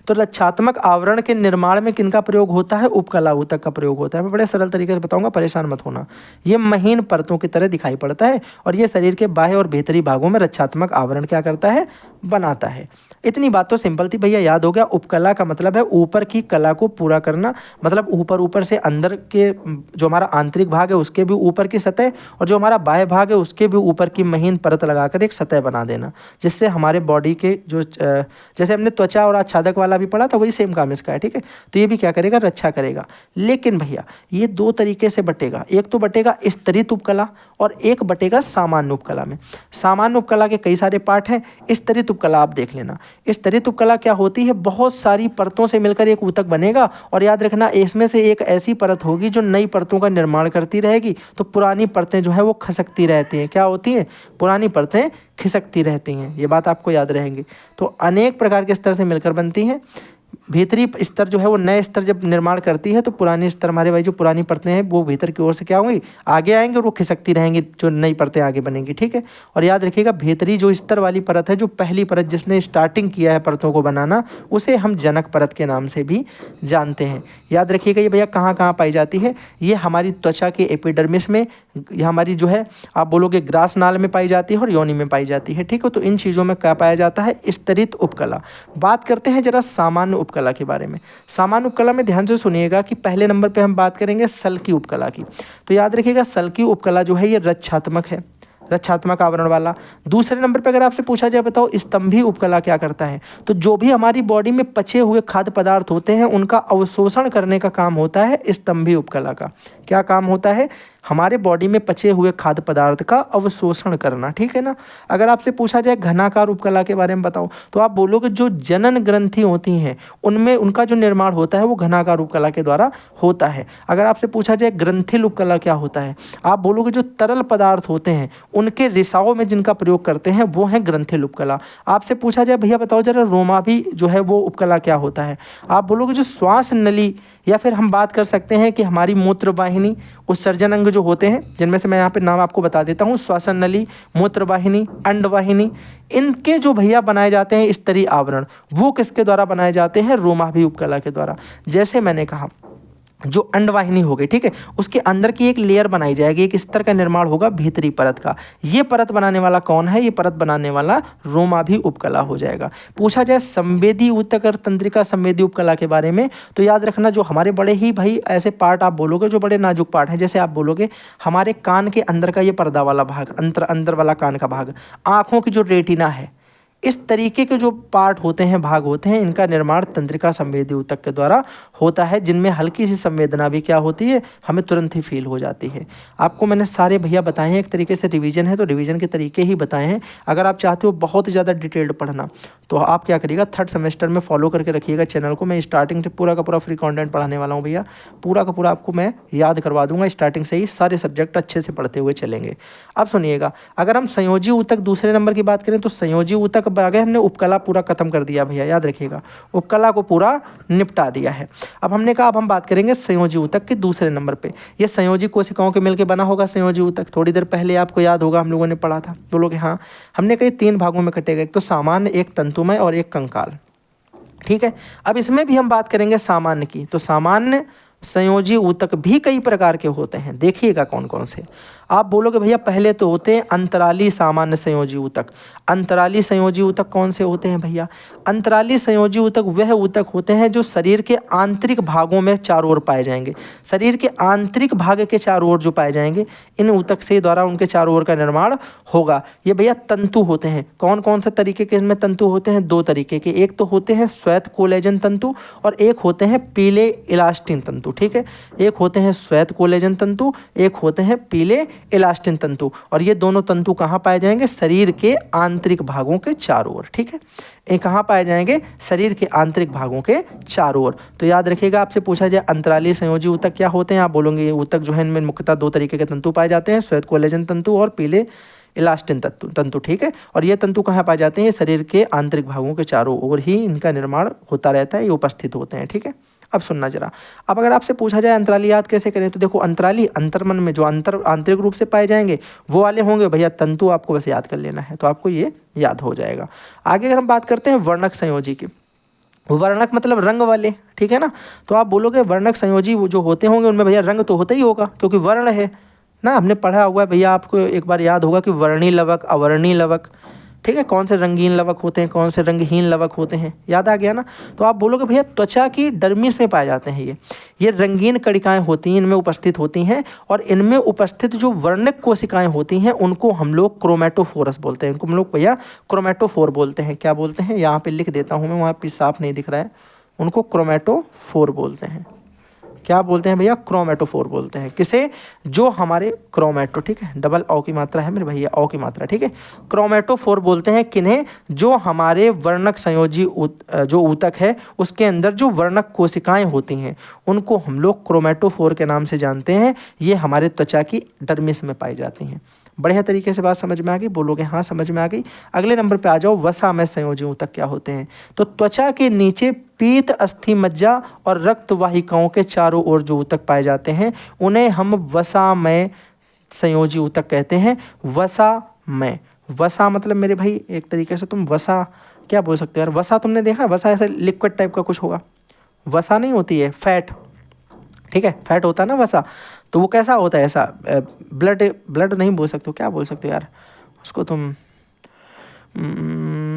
तो रक्षात्मक आवरण के निर्माण में किनका प्रयोग होता है? उपकला ऊतक का प्रयोग होता है। मैं बड़े सरल तरीके से बताऊंगा, परेशान मत होना। ये महीन परतों की तरह दिखाई पड़ता है और ये शरीर के बाह्य और भीतरी भागों में रक्षात्मक आवरण क्या करता है? बनाता है। इतनी बात तो सिंपल थी भैया, याद हो गया। उपकला का मतलब है ऊपर की कला को पूरा करना, मतलब ऊपर से अंदर के जो हमारा आंतरिक भाग है उसके भी ऊपर की सतह, और जो हमारा बाह्य भाग है उसके भी ऊपर की महीन परत लगाकर एक सतह बना देना, जिससे हमारे बॉडी के जो जैसे हमने त्वचा और आच्छादक वाला भी पढ़ा था, वही सेम काम इसका है। ठीक है, तो ये भी क्या करेगा? रक्षा करेगा। लेकिन भैया ये 2 तरीके से बटेगा, एक तो बटेगा स्तरित उपकला और एक बटेगा सामान्य उपकला में। सामान्य उपकला के कई सारे पार्ट हैं, स्तरित उपकला आप देख लेना। स्तरित उपकला क्या होती है? बहुत सारी परतों से मिलकर एक ऊतक बनेगा, और याद रखना इसमें से एक ऐसी परत होगी जो नई परतों का निर्माण करती रहेगी, तो पुरानी परतें जो है वो खिसकती रहती हैं। क्या होती हैं? पुरानी परतें खिसकती रहती हैं, ये बात आपको याद रहेंगी। तो अनेक प्रकार के स्तर से मिलकर बनती हैं। भीतरी स्तर जो है वो नए स्तर जब निर्माण करती है, तो पुरानी स्तर हमारे भाई जो पुरानी परतें हैं वो भीतर की ओर से क्या होंगी? आगे आएंगे और वो खिसकती रहेंगी, जो नई परतें आगे बनेंगी। ठीक है, और याद रखिएगा भीतरी जो स्तर वाली परत है, जो पहली परत जिसने स्टार्टिंग किया है परतों को बनाना, उसे हम जनक परत के नाम से भी जानते हैं। याद रखिएगा ये भैया कहाँ कहाँ पाई जाती है? ये हमारी त्वचा के एपिडर्मिस में, ये हमारी जो है आप बोलोगे ग्रास नाल में पाई जाती है और योनि में पाई जाती है। ठीक है, तो इन चीज़ों में क्या पाया जाता है? स्तरित उपकला। बात करते हैं जरा सामान्य उपकला के बारे में। सामान्य उपकला में ध्यान से सुनिएगा कि पहले नंबर पे हम बात करेंगे सल्की उपकला की। तो याद रखिएगा सल्की उपकला जो है ये रक्षात्मक है, रक्षात्मक आवरण वाला। दूसरे नंबर पे अगर आपसे पूछा जाए बताओ स्तंभी उपकला क्या करता है, तो जो भी हमारी बॉडी में पचे हुए खाद्य पदार्थ होते हैं उनका अवशोषण करने का काम होता है स्तंभी उपकला का। क्या काम होता है? हमारे बॉडी में पचे हुए खाद्य पदार्थ का अवशोषण करना। ठीक है ना। अगर आपसे पूछा जाए घनाकार उपकला के बारे में बताओ, तो आप बोलोगे जो जनन ग्रंथि होती हैं उनमें उनका जो निर्माण होता है वो घनाकार उपकला के द्वारा होता है। अगर आपसे पूछा जाए ग्रंथिल उपकला क्या होता है, आप बोलोगे जो तरल पदार्थ होते हैं उनके रिसाव में जिनका प्रयोग करते हैं वो है ग्रंथिल उपकला। आपसे पूछा जाए भैया बताओ जरा रोमाभी जो है वो उपकला क्या होता है, आप बोलोगे जो श्वास नली, या फिर हम बात कर सकते हैं कि हमारी मूत्रवाहिनी, उत्सर्जन अंग जो होते हैं, जिनमें से मैं यहाँ पे नाम आपको बता देता हूँ, श्वासन नली, मूत्रवाहिनी, अंडवाहिनी, इनके जो भैया बनाए जाते हैं स्तरीय आवरण, वो किसके द्वारा बनाए जाते हैं? रोमाभी उपकला के द्वारा। जैसे मैंने कहा जो अंडवाहिनी हो गई, ठीक है, उसके अंदर की एक लेयर बनाई जाएगी, एक स्तर का निर्माण होगा भीतरी परत का। ये परत बनाने वाला कौन है? ये परत बनाने वाला रोमाभी उपकला हो जाएगा। पूछा जाए संवेदी ऊतक और तंत्रिका संवेदी उपकला के बारे में, तो याद रखना जो हमारे बड़े ही भाई ऐसे पार्ट आप बोलोगे जो बड़े नाजुक पार्ट हैं, जैसे आप बोलोगे हमारे कान के अंदर का ये पर्दा वाला भाग, अंदर वाला कान का भाग, आँखों की जो रेटिना है, इस तरीके के जो पार्ट होते हैं, भाग होते हैं, इनका निर्माण तंत्रिका संवेदी ऊतक के द्वारा होता है, जिनमें हल्की सी संवेदना भी क्या होती है? हमें तुरंत ही फील हो जाती है। आपको मैंने सारे भैया बताए हैं, एक तरीके से रिवीजन है तो रिवीजन के तरीके ही बताए हैं। अगर आप चाहते हो बहुत ज़्यादा डिटेल्ड पढ़ना तो आप क्या करिएगा, 3rd सेमेस्टर में फॉलो करके रखिएगा चैनल को। मैं स्टार्टिंग से पूरा का पूरा फ्री कंटेंट पढ़ाने वाला हूँ भैया, पूरा का पूरा आपको मैं याद करवा दूंगा। स्टार्टिंग से ही सारे सब्जेक्ट अच्छे से पढ़ते हुए चलेंगे। अब सुनिएगा, अगर हम संयोजी ऊतक दूसरे नंबर की बात करें तो संयोजी ऊतक कब आ गए, हमने उपकला पूरा खत्म कर दिया भैया, याद रखिएगा, उपकला को पूरा निपटा दिया है। अब हमने कहा अब हम बात करेंगे संयोजी ऊतक के दूसरे नंबर पे। ये संयोजी कोशिकाओं के मिलकर बना होगा संयोजी ऊतक, थोड़ी देर पहले आपको याद होगा हम लोगों ने पढ़ा था। बोलोगे हाँ। हमने कही 3 भागों में कटेगा, एक तो सामान्य, एक तंतुमय और एक कंकाल। ठीक है, अब इसमें भी हम बात करेंगे सामान्य की। तो सामान्य संयोजी ऊतक भी कई प्रकार के होते हैं, देखिएगा कौन कौन से। आप बोलोगे भैया पहले तो होते हैं अंतराली सामान्य संयोजी ऊतक। अंतराली संयोजी ऊतक कौन से होते हैं भैया? अंतराली संयोजी ऊतक वह ऊतक होते हैं जो शरीर के आंतरिक भागों में चारों ओर पाए जाएंगे। शरीर के आंतरिक भाग के चारों ओर जो पाए जाएंगे, इन ऊतक से द्वारा उनके चारों ओर का निर्माण होगा। ये भैया तंतु होते हैं। कौन कौन से तरीके के इनमें तंतु होते हैं? 2 तरीके के। एक तो होते हैं श्वेत कोलेजन तंतु और एक होते हैं पीले इलास्टिन तंतु। ठीक है, एक होते हैं श्वेत कोलेजन तंतु, एक होते हैं पीले इलास्टिन तंतु। और ये दोनों तंतु कहाँ पाए जाएंगे? शरीर के आंतरिक भागों के चारों ओर। ठीक है, ये कहाँ पाए जाएंगे? शरीर के आंतरिक भागों के चारों ओर। तो याद रखिएगा, आपसे पूछा जाए अंतरालीय संयोजी ऊतक क्या होते हैं, आप बोलोगे ये ऊतक जो है इनमें मुख्यतः 2 तरीके के तंतु पाए जाते हैं, श्वेत कोलेजन तंतु और पीले इलास्टिन तंतु। ठीक है, और ये तंतु कहाँ पाए जाते हैं? शरीर के आंतरिक भागों के चारों ओर ही इनका निर्माण होता रहता है, ये उपस्थित होते हैं। ठीक है, अब सुनना जरा। अब अगर आपसे पूछा जाए अंतराली याद कैसे करें, तो देखो अंतराली अंतर्मन में जो आंतरिक रूप से पाए जाएंगे वो वाले होंगे भैया तंतु, आपको बस याद कर लेना है, तो आपको ये याद हो जाएगा। आगे अगर हम बात करते हैं वर्णक संयोजी की, वर्णक मतलब रंग वाले। ठीक है ना, तो आप बोलोगे वर्णक संयोजी जो होते होंगे उनमें भैया रंग तो होता ही होगा, क्योंकि वर्ण है ना, हमने पढ़ा हुआ है भैया, आपको एक बार याद होगा कि वर्णी लवक, अवर्णी लवक। ठीक है, कौन से रंगीन लवक होते हैं, कौन से रंगहीन लवक होते हैं, याद आ गया ना। तो आप बोलोगे भैया त्वचा की डर्मिस में पाए जाते हैं ये रंगीन कणिकाएं होती हैं, इनमें उपस्थित होती हैं। और इनमें उपस्थित जो वर्णक कोशिकाएं होती हैं उनको हम लोग क्रोमेटोफोरस बोलते हैं। इनको हम लोग भैया क्रोमेटोफोर बोलते हैं। क्या बोलते हैं? यहाँ पे लिख देता हूँ मैं, वहाँ पे साफ नहीं दिख रहा है। उनको क्रोमेटोफोर बोलते हैं। क्या बोलते हैं भैया? क्रोमेटोफोर बोलते हैं। किसे? जो हमारे क्रोमेटो, ठीक है, डबल ओ की मात्रा है मेरे भैया, ओ की मात्रा। ठीक है, क्रोमेटोफोर बोलते हैं किन्हें? जो हमारे वर्णक संयोजी जो ऊतक है उसके अंदर जो वर्णक कोशिकाएं होती हैं उनको हम लोग क्रोमेटोफोर के नाम से जानते हैं। ये हमारे त्वचा की डर्मिस में पाई जाती हैं। बढ़िया तरीके से बात समझ में आ गई? बोलोगे हाँ समझ में आ गई। अगले नंबर पे आ जाओ, वसामय संयोजी ऊतक क्या होते हैं? तो त्वचा के नीचे पीत, अस्थि मज्जा और रक्त वाहिकाओं के चारों ओर जो ऊतक पाए जाते हैं उन्हें हम वसामय संयोजी ऊतक कहते हैं। वसामय, वसा मतलब मेरे भाई एक तरीके से तुम वसा क्या बोल सकते हो यार? वसा तुमने देखा? वसा ऐसे लिक्विड टाइप का कुछ होगा, वसा नहीं होती है, फैट। ठीक है, फैट होता है ना वसा, तो वो कैसा होता है? ऐसा ब्लड नहीं बोल सकते हो, क्या बोल सकते हो यार उसको तुम?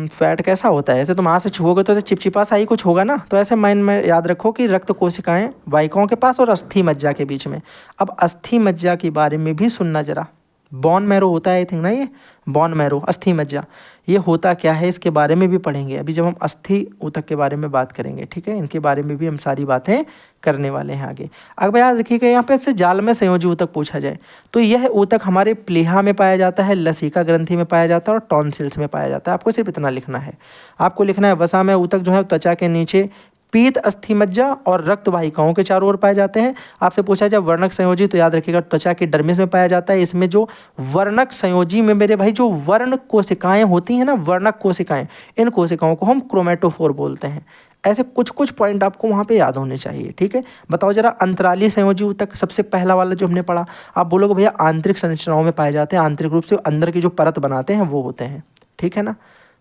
फैट कैसा होता है? ऐसे तुम हाथ से छुओगे तो ऐसे चिपचिपा सा ही कुछ होगा ना। तो ऐसे माइंड में याद रखो कि रक्त कोशिकाएं वाहिकाओं के पास और अस्थि मज्जा के बीच में। अब अस्थि मज्जा के बारे में भी सुनना जरा। बोन मैरो होता है आई थिंक ना, ये बोन मैरो, अस्थि मज्जा, ये होता क्या है इसके बारे में भी पढ़ेंगे अभी जब हम अस्थि ऊतक के बारे में बात करेंगे। ठीक है, इनके बारे में भी हम सारी बातें करने वाले हैं आगे। अब याद रखिएगा, यहाँ पे आपसे जालमय संयोजी ऊतक पूछा जाए तो यह ऊतक हमारे प्लीहा में पाया जाता है, लसिका ग्रंथि में पाया जाता है और टॉन्सिल्स में पाया जाता है। आपको सिर्फ इतना लिखना है। आपको लिखना है वसामय ऊतक जो है त्वचा के नीचे पीत, अस्थि मज्जा और रक्त वाहिकाओं के चारों ओर पाए जाते हैं। आपसे पूछा जाए वर्णक संयोजी तो याद रखिएगा त्वचा की डर्मिस में पाया जाता है। इसमें जो वर्णक संयोजी में मेरे भाई जो वर्ण कोशिकाएं होती हैं ना, वर्णक कोशिकाएं, इन कोशिकाओं को हम क्रोमेटोफोर बोलते हैं। ऐसे कुछ कुछ पॉइंट आपको वहाँ पे याद होने चाहिए। ठीक है, बताओ जरा अंतरालीय संयोजी ऊतक सबसे पहला वाला जो हमने पढ़ा, आप बोलोगे भैया आंतरिक संरचनाओं में पाए जाते हैं, आंतरिक रूप से अंदर की जो परत बनाते हैं वो होते हैं। ठीक है ना,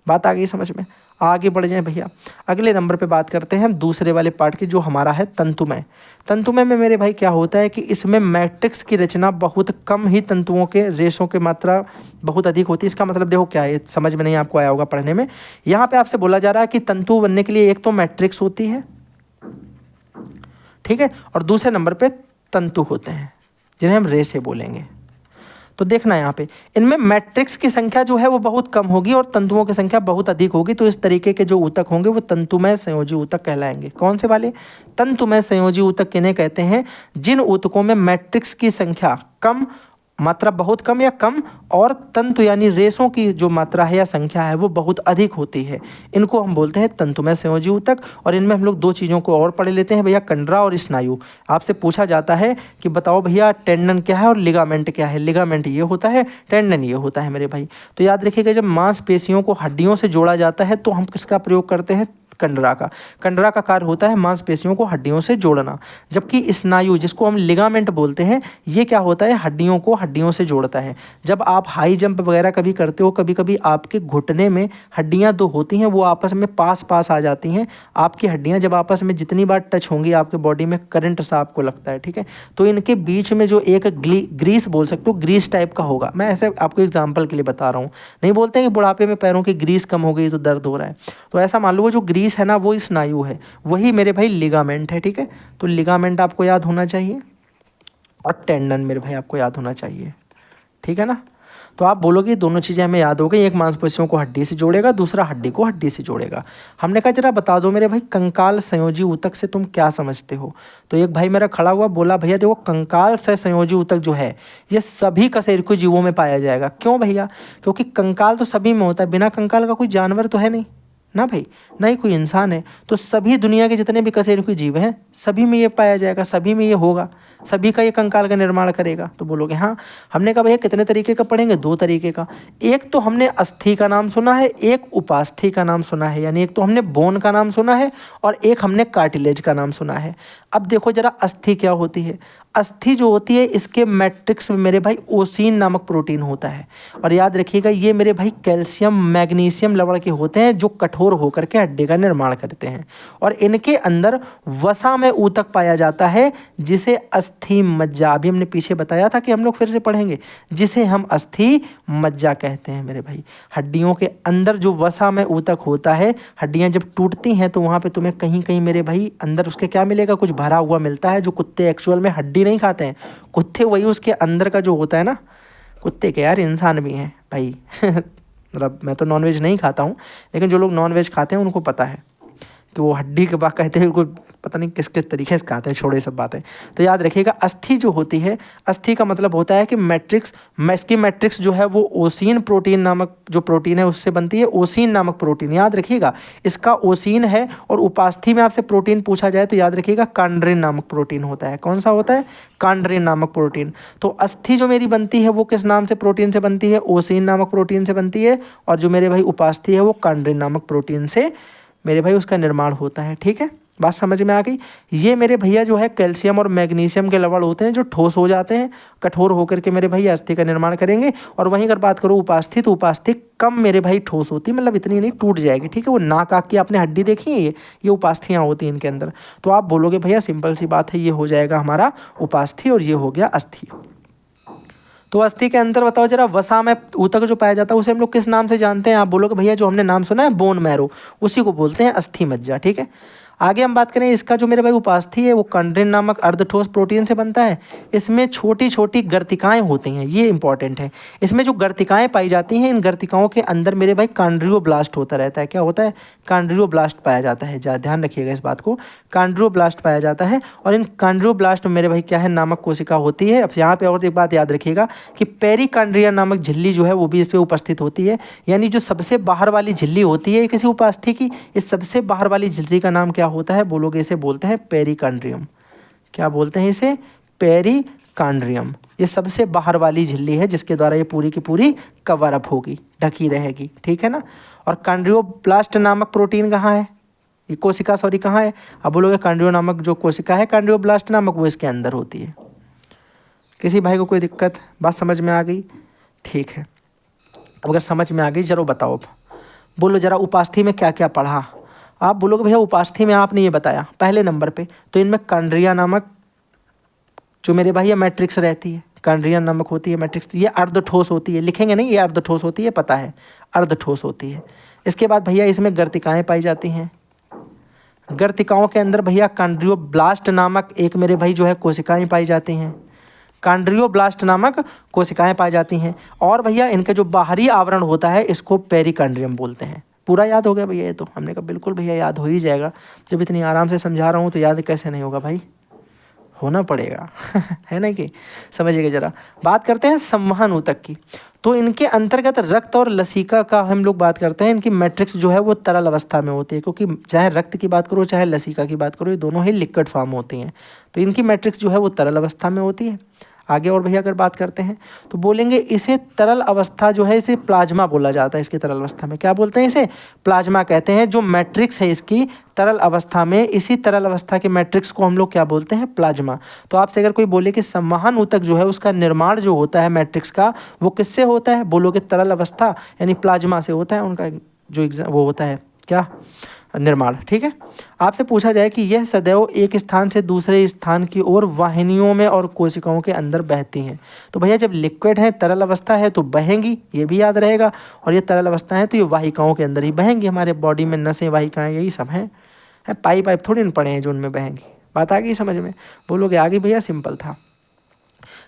बात आ गई समझ में? आगे बढ़ जाएं भैया। अगले नंबर पे बात करते हैं हम दूसरे वाले पार्ट की जो हमारा है तंतुमय। तंतुमय में मेरे भाई क्या होता है कि इसमें मैट्रिक्स की रचना बहुत कम ही तंतुओं के रेशों की मात्रा बहुत अधिक होती है। इसका मतलब देखो क्या है, समझ में नहीं आपको आया होगा पढ़ने में। यहाँ पे आपसे बोला जा रहा है कि तंतु बनने के लिए एक तो मैट्रिक्स होती है, ठीक है, और दूसरे नंबर पे तंतु होते हैं जिन्हें हम रेशे बोलेंगे। तो देखना यहाँ पे इनमें मैट्रिक्स की संख्या जो है वो बहुत कम होगी और तंतुओं की संख्या बहुत अधिक होगी। तो इस तरीके के जो ऊतक होंगे वो तंतुमय संयोजी ऊतक कहलाएंगे। कौन से वाले? तंतुमय संयोजी ऊतक किन्हें कहते हैं? जिन ऊतकों में मैट्रिक्स की संख्या कम मात्रा बहुत कम या कम, और तंतु यानी रेशों की जो मात्रा है या संख्या है वो बहुत अधिक होती है, इनको हम बोलते हैं तंतुमय संयोजी ऊतक। और इनमें हम लोग दो चीज़ों को और पढ़ लेते हैं भैया, कंडरा और स्नायु। आपसे पूछा जाता है कि बताओ भैया टेंडन क्या है और लिगामेंट क्या है। लिगामेंट ये होता है, टेंडन ये होता है मेरे भाई। तो याद रखिएगा, जब मांसपेशियों को हड्डियों से जोड़ा जाता है तो हम किसका प्रयोग करते हैं, कंडरा का। कंडरा का कार्य होता है मांसपेशियों को हड्डियों से जोड़ना, जबकि स्नायु जिसको हम लिगामेंट बोलते हैं ये क्या होता है, हड्डियों को हड्डियों से जोड़ता है। जब आप हाई जंप वगैरह कभी करते हो, कभी कभी आपके घुटने में हड्डियां दो होती हैं वो आपस में पास पास आ जाती हैं। आपकी हड्डियां जब आपस में जितनी बार टच होंगी आपके बॉडी में करंट सा आपको लगता है, ठीक है। तो इनके बीच में जो एक ग्रीस बोल सकते हो, ग्रीस टाइप का होगा। मैं ऐसे आपको एग्जाम्पल के लिए बता रहा हूँ, नहीं बोलते हैं कि बुढ़ापे में पैरों की ग्रीस कम हो गई तो दर्द हो रहा है। तो ऐसा मान लो वो जो ग्रीस है ना वो स्नायु है, वही मेरे भाई लिगामेंट है, ठीक है। तो लिगामेंट आपको याद होना चाहिए और टेंडन मेरे भाई आपको याद होना चाहिए, ठीक है ना। तो आप बोलोगे दोनों चीज़ें हमें याद हो गई, एक मांसपेशियों को हड्डी से जोड़ेगा, दूसरा हड्डी को हड्डी से जोड़ेगा। हमने कहा जरा बता दो मेरे भाई कंकाल संयोजी ऊतक से तुम क्या समझते हो। तो एक भाई मेरा खड़ा हुआ बोला भैया देखो कंकाल से संयोजी ऊतक जो है ये सभी कशेरुकी जीवों में पाया जाएगा। क्यों भैया, क्योंकि कंकाल तो सभी में होता है, बिना कंकाल का कोई जानवर तो है नहीं ना भाई, ना ही कोई इंसान है। तो सभी दुनिया के जितने भी कशेरुकी जीव हैं सभी में ये पाया जाएगा, सभी में ये होगा, सभी का ये कंकाल का निर्माण करेगा। तो बोलोगे हाँ। हमने कहा भैया कितने तरीके का पढ़ेंगे, दो तरीके का। एक तो हमने अस्थि का नाम सुना है, एक उपास्थि का नाम सुना है, यानी एक तो हमने बोन का नाम सुना है और एक हमने कार्टिलेज का नाम सुना है। अब देखो जरा अस्थि क्या होती है। अस्थि जो होती है इसके मैट्रिक्स में मेरे भाई ओसीन नामक प्रोटीन होता है। और याद रखिएगा ये मेरे भाई कैल्शियम मैग्नीशियम लवण के होते हैं जो कठोर होकर के हड्डी का निर्माण करते हैं। और इनके अंदर वसा में ऊतक पाया जाता है जिसे अस्थि मज्जा, अभी हमने पीछे बताया था कि हम लोग फिर से पढ़ेंगे, जिसे हम अस्थि मज्जा कहते हैं मेरे भाई। हड्डियों के अंदर जो वसा में ऊतक होता है, हड्डियां जब टूटती हैं तो वहाँ पे तुम्हें कहीं कहीं मेरे भाई अंदर उसके क्या मिलेगा, कुछ भरा हुआ मिलता है। जो कुत्ते एक्चुअल में हड्डी नहीं खाते हैं, कुत्ते वही उसके अंदर का जो होता है ना, कुत्ते के यार इंसान भी हैं भाई मतलब मैं तो नॉनवेज नहीं खाता हूँ, लेकिन जो लोग नॉनवेज खाते हैं उनको पता है कि वो हड्डी के बाद कहते हैं, उनको पता नहीं किस किस तरीके से खाते हैं, छोड़े सब बातें। तो याद रखिएगा अस्थि जो होती है, अस्थि का मतलब होता है कि मैट्रिक्स, इसकी मैट्रिक्स जो है वो ओसीन प्रोटीन नामक जो प्रोटीन है उससे बनती है, ओसीन नामक प्रोटीन। याद रखिएगा इसका ओसीन है। और उपास्थि में आपसे प्रोटीन पूछा जाए तो याद रखिएगा कांड्रिन नामक प्रोटीन होता है। कौन सा होता है, कांड्रिन नामक प्रोटीन। तो अस्थि जो मेरी बनती है वो किस नाम से प्रोटीन से बनती है, ओसीन नामक प्रोटीन से बनती है। और जो मेरे भाई उपास्थि है वो कांड्रिन नामक प्रोटीन से मेरे भाई उसका निर्माण होता है, ठीक है। बात समझ में आ गई। ये मेरे भैया जो है कैल्शियम और मैग्नीशियम के लवण होते हैं जो ठोस हो जाते हैं, कठोर होकर के मेरे भैया अस्थि का निर्माण करेंगे। और वहीं अगर बात करो उपास्थि, तो उपास्थि कम मेरे भाई ठोस होती है, मतलब इतनी नहीं, टूट जाएगी, ठीक है। वो नाक आँख की आपने हड्डी देखी है, ये उपास्थियाँ होती हैं इनके अंदर। तो आप बोलोगे भैया सिंपल सी बात है, ये हो जाएगा हमारा उपास्थि और ये हो गया अस्थि। तो अस्थि के अंदर बताओ जरा वसा में ऊतक जो पाया जाता है उसे हम लोग किस नाम से जानते हैं। आप बोलोगे भैया जो हमने नाम सुना है बोन मैरो, उसी को बोलते हैं अस्थि मज्जा, ठीक है। आगे हम बात करें इसका जो मेरे भाई उपास्थि है वो कांड्रिन नामक अर्धठोस प्रोटीन से बनता है। इसमें छोटी छोटी गर्तिकाएं होती हैं, ये इंपॉर्टेंट है। इसमें जो गर्तिकाएं पाई जाती हैं, इन गर्तिकाओं के अंदर मेरे भाई कांड्रियोब्लास्ट होता रहता है। क्या होता है, कांड्रियोब्लास्ट पाया जाता है। ध्यान रखिएगा इस बात को, कांड्रियोब्लास्ट पाया जाता है। और इन कांड्रियोब्लास्ट में मेरे भाई क्या है, नामक कोशिका होती है। अब यहाँ पे और एक बात याद रखिएगा कि पेरिकांड्रिया नामक झिल्ली जो है वो भी इसमें उपस्थित होती है। यानी जो सबसे बाहर वाली झिल्ली होती है किसी उपास्थि की, इस सबसे बाहर वाली झिल्ली का नाम क्या होता है, बोलोगे इसे बोलते हैं पेरिकांड्रियम। क्या बोलते हैं इसे, पेरिकांड्रियम। ये सबसे बाहर वाली झिल्ली है जिसके द्वारा ये पूरी की पूरी कवर अप होगी, ढकी रहेगी, ठीक है ना। और कांड्रियोब्लास्ट नामक प्रोटीन कहाँ है, ये कोशिका सॉरी कहाँ है। अब बोलोगे कांड्रियो नामक जो कोशिका है कांड्रियोब्लास्ट नामक, वो इसके अंदर होती है। किसी भाई को कोई दिक्कत, बात समझ में आ गई, ठीक है। अब अगर समझ में आ गई जरूर बताओ। अब बोलो जरा उपास्थि में क्या क्या पढ़ा। आप बोलोगे भैया उपास्थि में आपने ये बताया पहले नंबर पे, तो इनमें कांड्रिया नामक जो मेरे भैया मैट्रिक्स रहती है, कांड्रिया नामक होती है मैट्रिक्स, ये अर्धठोस होती है। लिखेंगे नहीं, ये अर्धठोस होती है, पता है अर्धठोस होती है। इसके बाद भैया इसमें गर्तिकाएँ पाई जाती हैं। गर्तिकाओं के अंदर भैया कांड्रियोब्लास्ट नामक एक मेरे भाई जो है कोशिकाएँ पाई जाती हैं। कांड्रियोब्लास्ट नामक कोशिकाएं पाई जाती हैं। और भैया इनका जो बाहरी आवरण होता है इसको पेरिकांड्रियम बोलते हैं। पूरा याद हो गया भैया, ये तो हमने कहा बिल्कुल भैया याद हो ही जाएगा, जब इतनी आराम से समझा रहा हूँ तो याद कैसे नहीं होगा भाई, होना पड़ेगा है ना कि समझिएगा जरा। बात करते हैं संवहन ऊतक की। तो इनके अंतर्गत रक्त और लसिका का हम लोग बात करते हैं। इनकी मैट्रिक्स जो है वो तरल अवस्था में होती है, क्योंकि चाहे रक्त की बात करो चाहे लसिका की बात करो, ये दोनों ही लिक्विड फॉर्म होती हैं। तो इनकी मैट्रिक्स जो है वो तरल अवस्था में होती है। आगे और भैया अगर बात करते हैं तो बोलेंगे इसे तरल अवस्था जो है इसे प्लाज्मा बोला जाता है। इसकी तरल अवस्था में क्या बोलते हैं, इसे प्लाज्मा कहते हैं। जो मैट्रिक्स है इसकी तरल अवस्था में, इसी तरल अवस्था के मैट्रिक्स को हम लोग क्या बोलते हैं, प्लाज्मा। तो आपसे अगर कोई बोले कि संवहन ऊतक जो है उसका निर्माण जो होता है मैट्रिक्स का वो किससे होता है, बोलोगे तरल अवस्था यानी प्लाज्मा से होता है उनका जो वो होता है क्या, निर्माण। ठीक है। आपसे पूछा जाए कि यह सदैव एक स्थान से दूसरे स्थान की ओर वाहिनियों में और कोशिकाओं के अंदर बहती हैं। तो भैया जब लिक्विड है, तरल अवस्था है तो बहेंगी, ये भी याद रहेगा। और ये तरल अवस्था है तो ये वाहिकाओं के अंदर ही बहेंगी। हमारे बॉडी में नसें, वाहिकाएं यही सब हैं। पाइप थोड़ी न पड़े हैं जो उनमें बहेंगी। बात आ गई समझ में, बोलोगे आ गई भैया, सिंपल था।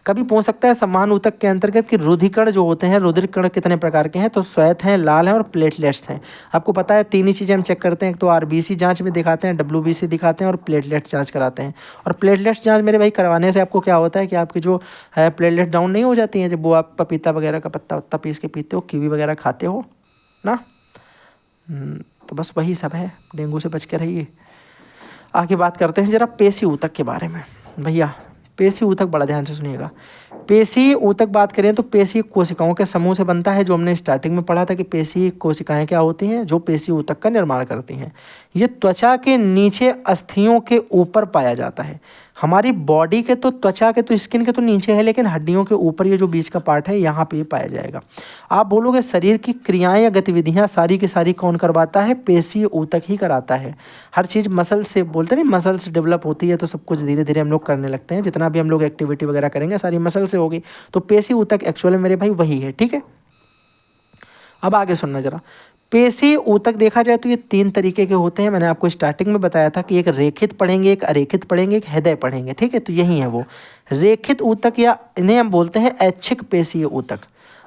कभी पूछ सकता है संवहन ऊतक के अंतर्गत कि रुधिकण जो होते हैं, रुधिरकण कितने प्रकार के हैं, तो श्वेत हैं, लाल हैं और प्लेटलेट्स हैं। आपको पता है तीन ही चीज़ें हम चेक करते हैं, एक तो आरबीसी जांच में दिखाते हैं, डब्ल्यूबीसी दिखाते हैं और प्लेटलेट्स जांच कराते हैं। और प्लेटलेट्स जांच मेरे भाई करवाने से आपको क्या होता है कि आपकी जो है प्लेटलेट डाउन नहीं हो जाती हैं, जब वो आप पपीता वगैरह का पत्ता वत्ता पीस के पीते हो, कीवी वगैरह खाते हो ना। तो बस वही सब है, डेंगू से बच के रहिए। आगे बात करते हैं जरा पेशी ऊतक के बारे में। भैया पेशी ऊतक बड़ा ध्यान से सुनिएगा। पेशी ऊतक बात करें तो पेशी कोशिकाओं के समूह से बनता है, जो हमने स्टार्टिंग में पढ़ा था कि पेशी कोशिकाएं क्या होती हैं, जो पेशी ऊतक का निर्माण करती हैं। ये त्वचा के नीचे अस्थियों के ऊपर पाया जाता है। हमारी बॉडी के तो त्वचा के तो स्किन के तो नीचे है, लेकिन हड्डियों के ऊपर ये जो बीच का पार्ट है यहाँ पे ये पाया जाएगा। आप बोलोगे शरीर की क्रियाएं या गतिविधियाँ सारी की सारी कौन करवाता है, पेशी ऊतक ही कराता है। हर चीज़ मसल से बोलते नहीं, मसल से डेवलप होती है, तो सब कुछ धीरे धीरे हम लोग करने लगते हैं। जितना भी हम लोग एक्टिविटी वगैरह करेंगे सारी मसल से होगी। तो पेशी ऊतक एक्चुअल में मेरे भाई वही है। ठीक है। अब आगे सुनना जरा। पेशी ऊतक देखा जाए तो ये तीन तरीके के होते हैं। मैंने आपको स्टार्टिंग में बताया था कि एक रेखित पढ़ेंगे, एक अरेखित पढ़ेंगे, एक हृदय पढ़ेंगे। ठीक है। तो यही है वो रेखित ऊतक, या इन्हें हम बोलते हैं ऐच्छिक पेशीय ऊतक।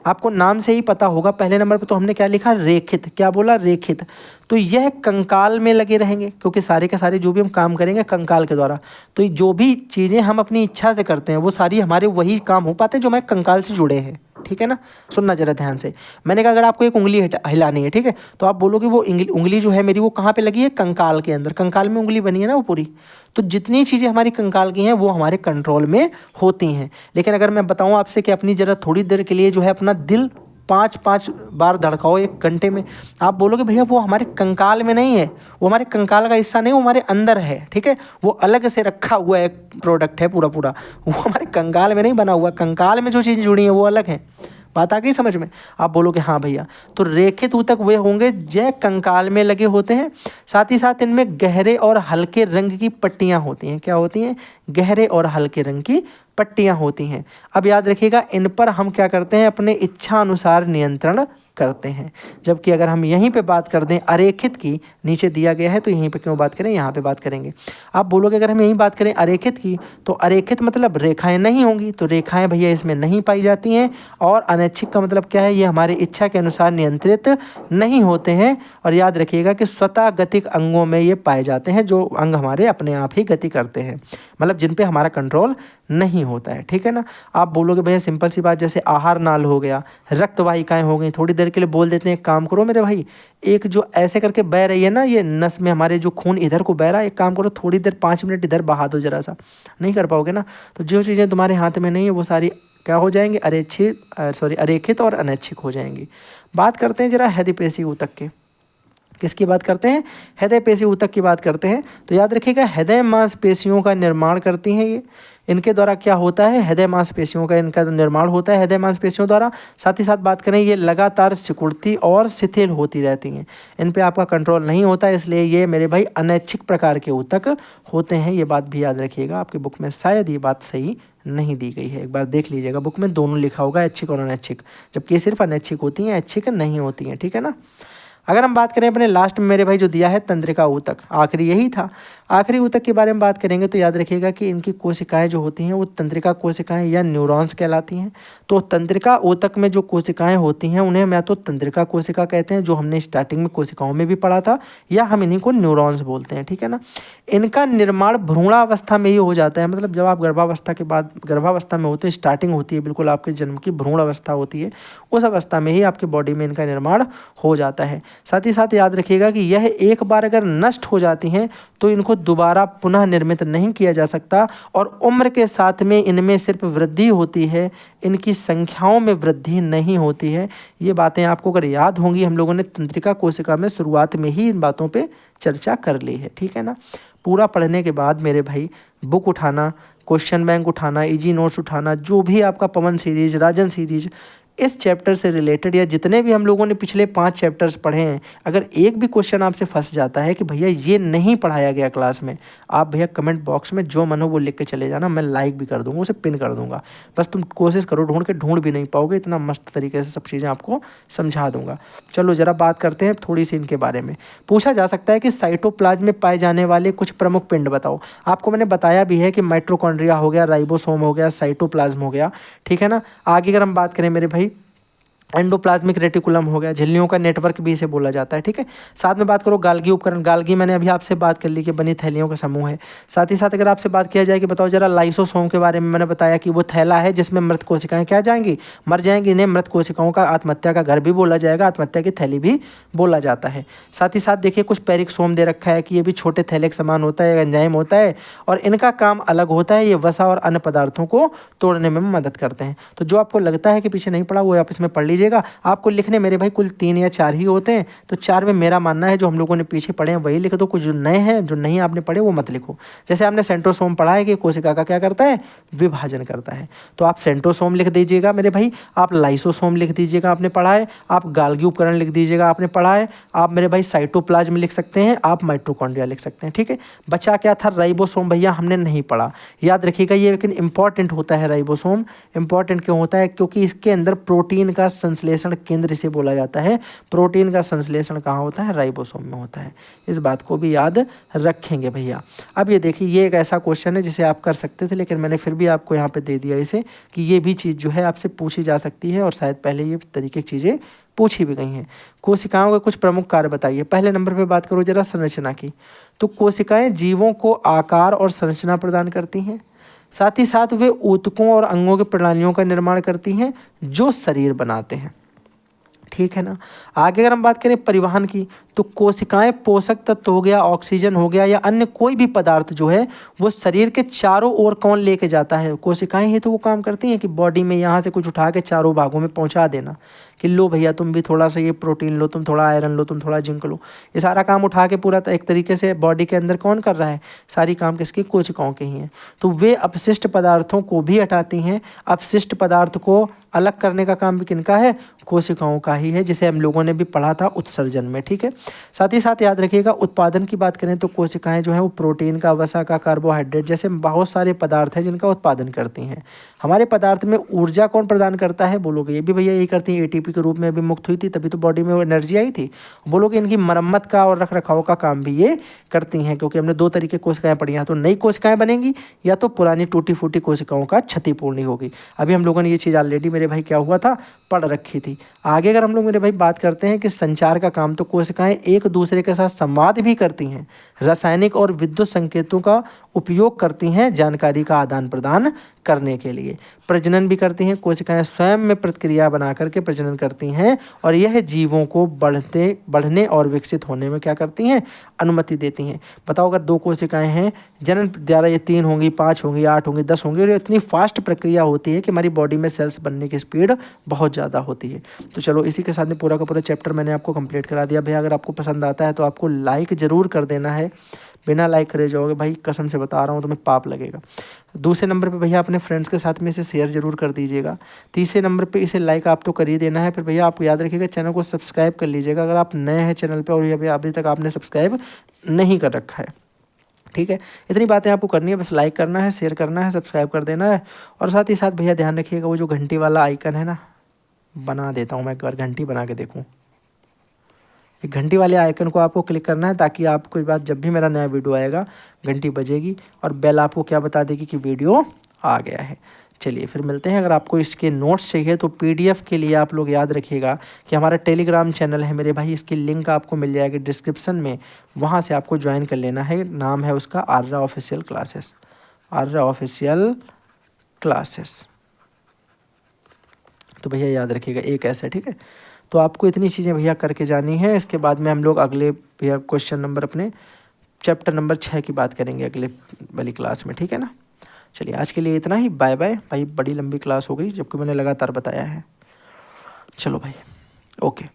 आपको नाम से ही पता होगा, पहले नंबर पर तो हमने क्या लिखा, रेखित। क्या बोला, रेखित। तो यह कंकाल में लगे रहेंगे, क्योंकि सारे के सारे जो भी हम काम करेंगे कंकाल के द्वारा। तो जो भी चीज़ें हम अपनी इच्छा से करते हैं वो सारी हमारे वही काम हो पाते हैं जो हमारे कंकाल से जुड़े हैं। ठीक है ना। सुनना जरा ध्यान से। मैंने कहा अगर आपको एक उंगली हिलानी है, ठीक है, तो आप बोलोगे वो उंगली जो है मेरी वो कहाँ पे लगी है, कंकाल के अंदर। कंकाल में उंगली बनी है ना वो पूरी। तो जितनी चीज़ें हमारी कंकाल की हैं वो हमारे कंट्रोल में होती हैं। लेकिन अगर मैं बताऊं आपसे कि अपनी ज़रा थोड़ी देर के लिए जो है अपना दिल 5-5 बार धड़काओ 1 घंटे में, आप बोलोगे भैया वो हमारे कंकाल में नहीं है, वो हमारे कंकाल का हिस्सा नहीं, वो हमारे अंदर है। ठीक है। वो अलग से रखा हुआ एक प्रोडक्ट है पूरा, वो हमारे कंकाल में नहीं बना हुआ। कंकाल में जो चीज़ जुड़ी है वो अलग है। बात आ गई समझ में। आप बोलोगे हाँ भैया। तो रेखित ऊतक वे होंगे जो कंकाल में लगे होते हैं। साथ ही साथ इनमें गहरे और हल्के रंग की पट्टियाँ होती हैं। क्या होती हैं, गहरे और हल्के रंग की पट्टियाँ होती हैं। अब याद रखिएगा, इन पर हम क्या करते हैं, अपने इच्छा अनुसार नियंत्रण करते हैं। जबकि अगर हम यहीं पे बात कर दें अरेखित की, नीचे दिया गया है तो यहीं पे क्यों बात करें, यहाँ पे बात करेंगे। आप बोलोगे अगर हम यहीं बात करें अरेखित की, तो अरेखित मतलब रेखाएं नहीं होंगी, तो रेखाएं भैया इसमें नहीं पाई जाती हैं। और अनैच्छिक का मतलब क्या है, ये हमारी इच्छा के अनुसार नियंत्रित नहीं होते हैं। और याद रखिएगा कि स्वतः गतिक अंगों में ये पाए जाते हैं, जो अंग हमारे अपने आप ही गति करते हैं, मतलब जिन पे हमारा कंट्रोल नहीं होता है। ठीक है ना। आप बोलोगे भैया सिंपल सी बात, जैसे आहार नाल हो गया, रक्त वाहिकाएं हो गई। थोड़ी देर के लिए बोल देते हैं, एक काम करो मेरे भाई, एक जो ऐसे करके बह रही है ना ये नस में, हमारे जो खून इधर को बह रहा है, एक काम करो थोड़ी देर 5 मिनट इधर बहा दो जरा सा। नहीं कर पाओगे ना। तो जो चीज़ें तुम्हारे हाथ में नहीं है वो सारी क्या हो जाएंगी, अरेखित और अनैच्छिक हो जाएंगी। बात करते हैं जरा हृदय पेशी ऊतक के। किसकी बात करते हैं, हृदय पेशी ऊतक की बात करते हैं। तो याद रखिएगा हृदय मांसपेशियों का निर्माण करती हैं ये। इनके द्वारा क्या होता है, हृदय मांसपेशियों का इनका निर्माण होता है हृदय मांसपेशियों द्वारा। साथ ही साथ बात करें ये लगातार सिकुड़ती और शिथिल होती रहती हैं, इन पे आपका कंट्रोल नहीं होता, इसलिए ये मेरे भाई अनैच्छिक प्रकार के ऊतक होते हैं। ये बात भी याद रखिएगा, आपकी बुक में शायद ये बात सही नहीं दी गई है, एक बार देख लीजिएगा, बुक में दोनों लिखा होगा ऐच्छिक और अनैच्छिक, जबकि ये सिर्फ अनैच्छिक होती हैं, ऐच्छिक नहीं होती हैं। ठीक है ना। अगर हम बात करें अपने लास्ट में मेरे भाई जो दिया है तंत्रिका ऊतक, आखिरी यही था। आखिरी ऊतक के बारे में बात करेंगे तो याद रखिएगा कि इनकी कोशिकाएं जो होती हैं वो तंत्रिका कोशिकाएं या न्यूरॉन्स कहलाती हैं। तो तंत्रिका ऊतक में जो कोशिकाएं होती हैं उन्हें मैं तो तंत्रिका कोशिका कहते हैं, जो हमने स्टार्टिंग में कोशिकाओं में भी पढ़ा था, या हम इन्हीं को न्यूरॉन्स बोलते हैं, ठीक है ना। इनका निर्माण भ्रूणावस्था में ही हो जाता है, मतलब जब आप गर्भावस्था के बाद गर्भावस्था में होते हैं, स्टार्टिंग होती है बिल्कुल आपके जन्म की भ्रूण अवस्था होती है, उस अवस्था में ही आपके बॉडी में इनका निर्माण हो जाता है। साथ ही साथ याद रखिएगा कि यह एक बार अगर नष्ट हो जाती हैं तो इनको दोबारा पुनः निर्मित नहीं किया जा सकता, और उम्र के साथ में इनमें सिर्फ वृद्धि होती है, इनकी संख्याओं में वृद्धि नहीं होती है। ये बातें आपको अगर याद होंगी, हम लोगों ने तंत्रिका कोशिका में शुरुआत में ही इन बातों पे चर्चा कर ली है, ठीक है ना। पूरा पढ़ने के बाद मेरे भाई बुक उठाना, क्वेश्चन बैंक उठाना, इजी नोट्स उठाना, जो भी आपका पवन सीरीज, राजन सीरीज, इस चैप्टर से रिलेटेड या जितने भी हम लोगों ने पिछले 5 चैप्टर्स पढ़े हैं, अगर एक भी क्वेश्चन आपसे फंस जाता है कि भैया ये नहीं पढ़ाया गया क्लास में, आप भैया कमेंट बॉक्स में जो मन हो वो लिख के चले जाना, मैं लाइक भी कर दूंगा, उसे पिन कर दूंगा। बस तुम कोशिश करो, ढूंढ भी नहीं पाओगे, इतना मस्त तरीके से सब चीज़ें आपको समझा दूंगा। चलो ज़रा बात करते हैं थोड़ी सी इनके बारे में। पूछा जा सकता है कि साइटोप्लाज्म में पाए जाने वाले कुछ प्रमुख पिंड बताओ। आपको मैंने बताया भी है कि माइटोकॉन्ड्रिया हो गया, राइबोसोम हो गया, साइटोप्लाज्म हो गया, ठीक है ना। आगे अगर हम बात करें मेरे भाई, एंडोप्लाज्मिक रेटिकुलम हो गया, झिल्लियों का नेटवर्क भी इसे बोला जाता है, ठीक है। साथ में बात करो गाल्गी उपकरण, गाल्गी मैंने अभी आपसे बात कर ली कि बनी थैलियों का समूह है। साथ ही साथ अगर आपसे बात किया जाए कि बताओ जरा लाइसोसोम के बारे में, मैंने बताया कि वो थैला है जिसमें मृत कोशिकाएं क्या जाएंगी, मर जाएंगी। इन्हें मृत कोशिकाओं का आत्महत्या का घर भी बोला जाएगा, आत्महत्या की थैली भी बोला जाता है। साथ ही साथ देखिए कुछ पेरिक्सोम दे रखा है कि ये भी छोटे थैले के समान होता है, एंजाइम होता है, और इनका काम अलग होता है, ये वसा और अन्य पदार्थों को तोड़ने में मदद करते हैं। तो जो आपको लगता है कि पीछे नहीं पढ़ा वो आप इसमें पढ़ लीजिएगा। आपको लिखने मेरे भाई कुल 3 या 4 ही होते हैं, तो 4 में मेरा मानना है जो हम लोगों ने पीछे पढ़े हैं वही लिख दो, कुछ जो नए हैं जो नहीं आपने पढ़े वो मत लिखो। जैसे आपने सेंट्रोसोम पढ़ा है कि कोशिका का क्या करता है, विभाजन करता है, तो आप सेंट्रोसोम लिख दीजिएगा मेरे भाई, आप लाइसोसोम लिख दीजिएगा आपने पढ़ा है, आप गाल्गी उपकरण लिख दीजिएगा आपने पढ़ा है, आप मेरे भाई साइटोप्लाज्म लिख सकते हैं, आप माइटोकॉन्ड्रिया लिख सकते हैं, ठीक है। बचा क्या था, राइबोसोम, भैया हमने नहीं पढ़ा, याद रखिएगा ये लेकिन इंपॉर्टेंट होता है। राइबोसोम इंपॉर्टेंट क्यों होता है, क्योंकि इसके अंदर प्रोटीन का संश्लेषण केंद्र इसे बोला जाता है। प्रोटीन का संश्लेषण कहाँ होता है, राइबोसोम में होता है। इस बात को भी याद रखेंगे भैया। अब ये देखिए, ये एक ऐसा क्वेश्चन है जिसे आप कर सकते थे, लेकिन मैंने फिर भी आपको यहाँ पे दे दिया इसे, कि ये भी चीज़ जो है आपसे पूछी जा सकती है, और शायद पहले ये तरीके की चीज़ें पूछी भी गई हैं। कोशिकाओं के कुछ प्रमुख कार्य बताइए। पहले नंबर पे बात करो जरा संरचना की, तो कोशिकाएं जीवों को आकार और संरचना प्रदान करती हैं, साथ ही साथ वे ऊतकों और अंगों की प्रणालियों का निर्माण करती हैं जो शरीर बनाते हैं, ठीक है ना। आगे अगर हम बात करें परिवहन की, तो कोशिकाएं पोषक तत्व हो गया, ऑक्सीजन हो गया, या अन्य कोई भी पदार्थ जो है वो शरीर के चारों ओर कौन लेके जाता है, कोशिकाएं ही तो वो काम करती हैं कि बॉडी में यहाँ से कुछ उठा के चारों भागों में पहुँचा देना, कि लो भैया तुम भी थोड़ा सा ये प्रोटीन लो, तुम थोड़ा आयरन लो, तुम थोड़ा जिंक लो। ये सारा काम उठा के पूरा एक तरीके से बॉडी के अंदर कौन कर रहा है, सारी काम किसकी, कोशिकाओं के ही हैं। तो वे अपशिष्ट पदार्थों को भी हटाती हैं, अपशिष्ट पदार्थ को अलग करने का काम भी किनका है, कोशिकाओं का ही है, जिसे हम लोगों ने भी पढ़ा था उत्सर्जन में, ठीक है। साथ ही साथ याद रखिएगा उत्पादन की बात करें तो कोशिकाएं जो है वो प्रोटीन का, वसा का, कार्बोहाइड्रेट जैसे बहुत सारे पदार्थ हैं जिनका उत्पादन करती हैं। हमारे पदार्थ में ऊर्जा कौन प्रदान करता है, बोलोगे ये भी भैया यही करती है, एटीपी के रूप में अभी मुक्त हुई थी तभी तो बॉडी में वो एनर्जी आई थी। बोलोगे इनकी मरम्मत का और रख रखाव का काम भी ये करती हैं, क्योंकि हमने 2 तरीके कोशिकाएं पढ़ी हैं, तो नई कोशिकाएं बनेंगी या तो पुरानी टूटी फूटी कोशिकाओं का क्षतिपूर्ति होगी। अभी हम लोगों ने ये चीज़ ऑलरेडी मेरे भाई क्या हुआ था, पढ़ रखी थी। आगे अगर हम लोग मेरे भाई बात करते हैं कि संचार का काम, तो कोशिकाएं एक दूसरे के साथ संवाद भी करती हैं, रासायनिक और विद्युत संकेतों का उपयोग करती हैं जानकारी का आदान प्रदान करने के लिए। प्रजनन भी करती हैं, कोशिकाएं स्वयं में प्रतिक्रिया बना करके प्रजनन करती हैं, और यह जीवों को बढ़ने और विकसित होने में क्या करती हैं, अनुमति देती हैं। बताओ अगर 2 कोशिकाएं हैं, जन्म द्वारा ये 3 होंगी, 5 होंगी, 8 होंगी, 10 होंगी, और इतनी फास्ट प्रक्रिया होती है कि हमारी बॉडी में सेल्स बनने की स्पीड बहुत ज़्यादा होती है। तो चलो इसी के साथ में पूरा का पूरा चैप्टर मैंने आपको कंप्लीट करा दिया। भैया अगर आपको पसंद आता है तो आपको लाइक ज़रूर कर देना है, बिना लाइक करे जाओगे भाई कसम से बता रहा हूँ तुम्हें पाप लगेगा। दूसरे नंबर पे भैया अपने फ्रेंड्स के साथ में इसे शेयर जरूर कर दीजिएगा। तीसरे नंबर पे इसे लाइक आप तो कर ही देना है। फिर भैया आप याद रखिएगा चैनल को सब्सक्राइब कर लीजिएगा अगर आप नए हैं चैनल पे और ये अभी तक आपने सब्सक्राइब नहीं कर रखा है, ठीक है। इतनी बातें आपको करनी है, बस लाइक करना है, शेयर करना है, सब्सक्राइब कर देना है। और साथ ही साथ भैया ध्यान रखिएगा वो जो घंटी वाला आइकन है ना, बना देता हूँ मैं एक बार, घंटी बना के देखूँ, ये घंटी वाले आइकन को आपको क्लिक करना है ताकि आपको इस बात जब भी मेरा नया वीडियो आएगा घंटी बजेगी और बेल आपको क्या बता देगी कि वीडियो आ गया है। चलिए फिर मिलते हैं। अगर आपको इसके नोट्स चाहिए तो पीडीएफ के लिए आप लोग याद रखिएगा कि हमारा टेलीग्राम चैनल है मेरे भाई, इसकी लिंक आपको मिल जाएगी डिस्क्रिप्शन में, वहाँ से आपको ज्वाइन कर लेना है। नाम है उसका Arya official classes, Arya official classes. तो भैया याद रखिएगा एक ऐसा, ठीक है। तो आपको इतनी चीज़ें भैया करके जानी है। इसके बाद में हम लोग अगले भैया क्वेश्चन नंबर अपने चैप्टर नंबर 6 की बात करेंगे अगले वाली क्लास में, ठीक है ना। चलिए आज के लिए इतना ही, बाय बाय भाई। बड़ी लंबी क्लास हो गई जबकि मैंने लगातार बताया है। चलो भाई, ओके।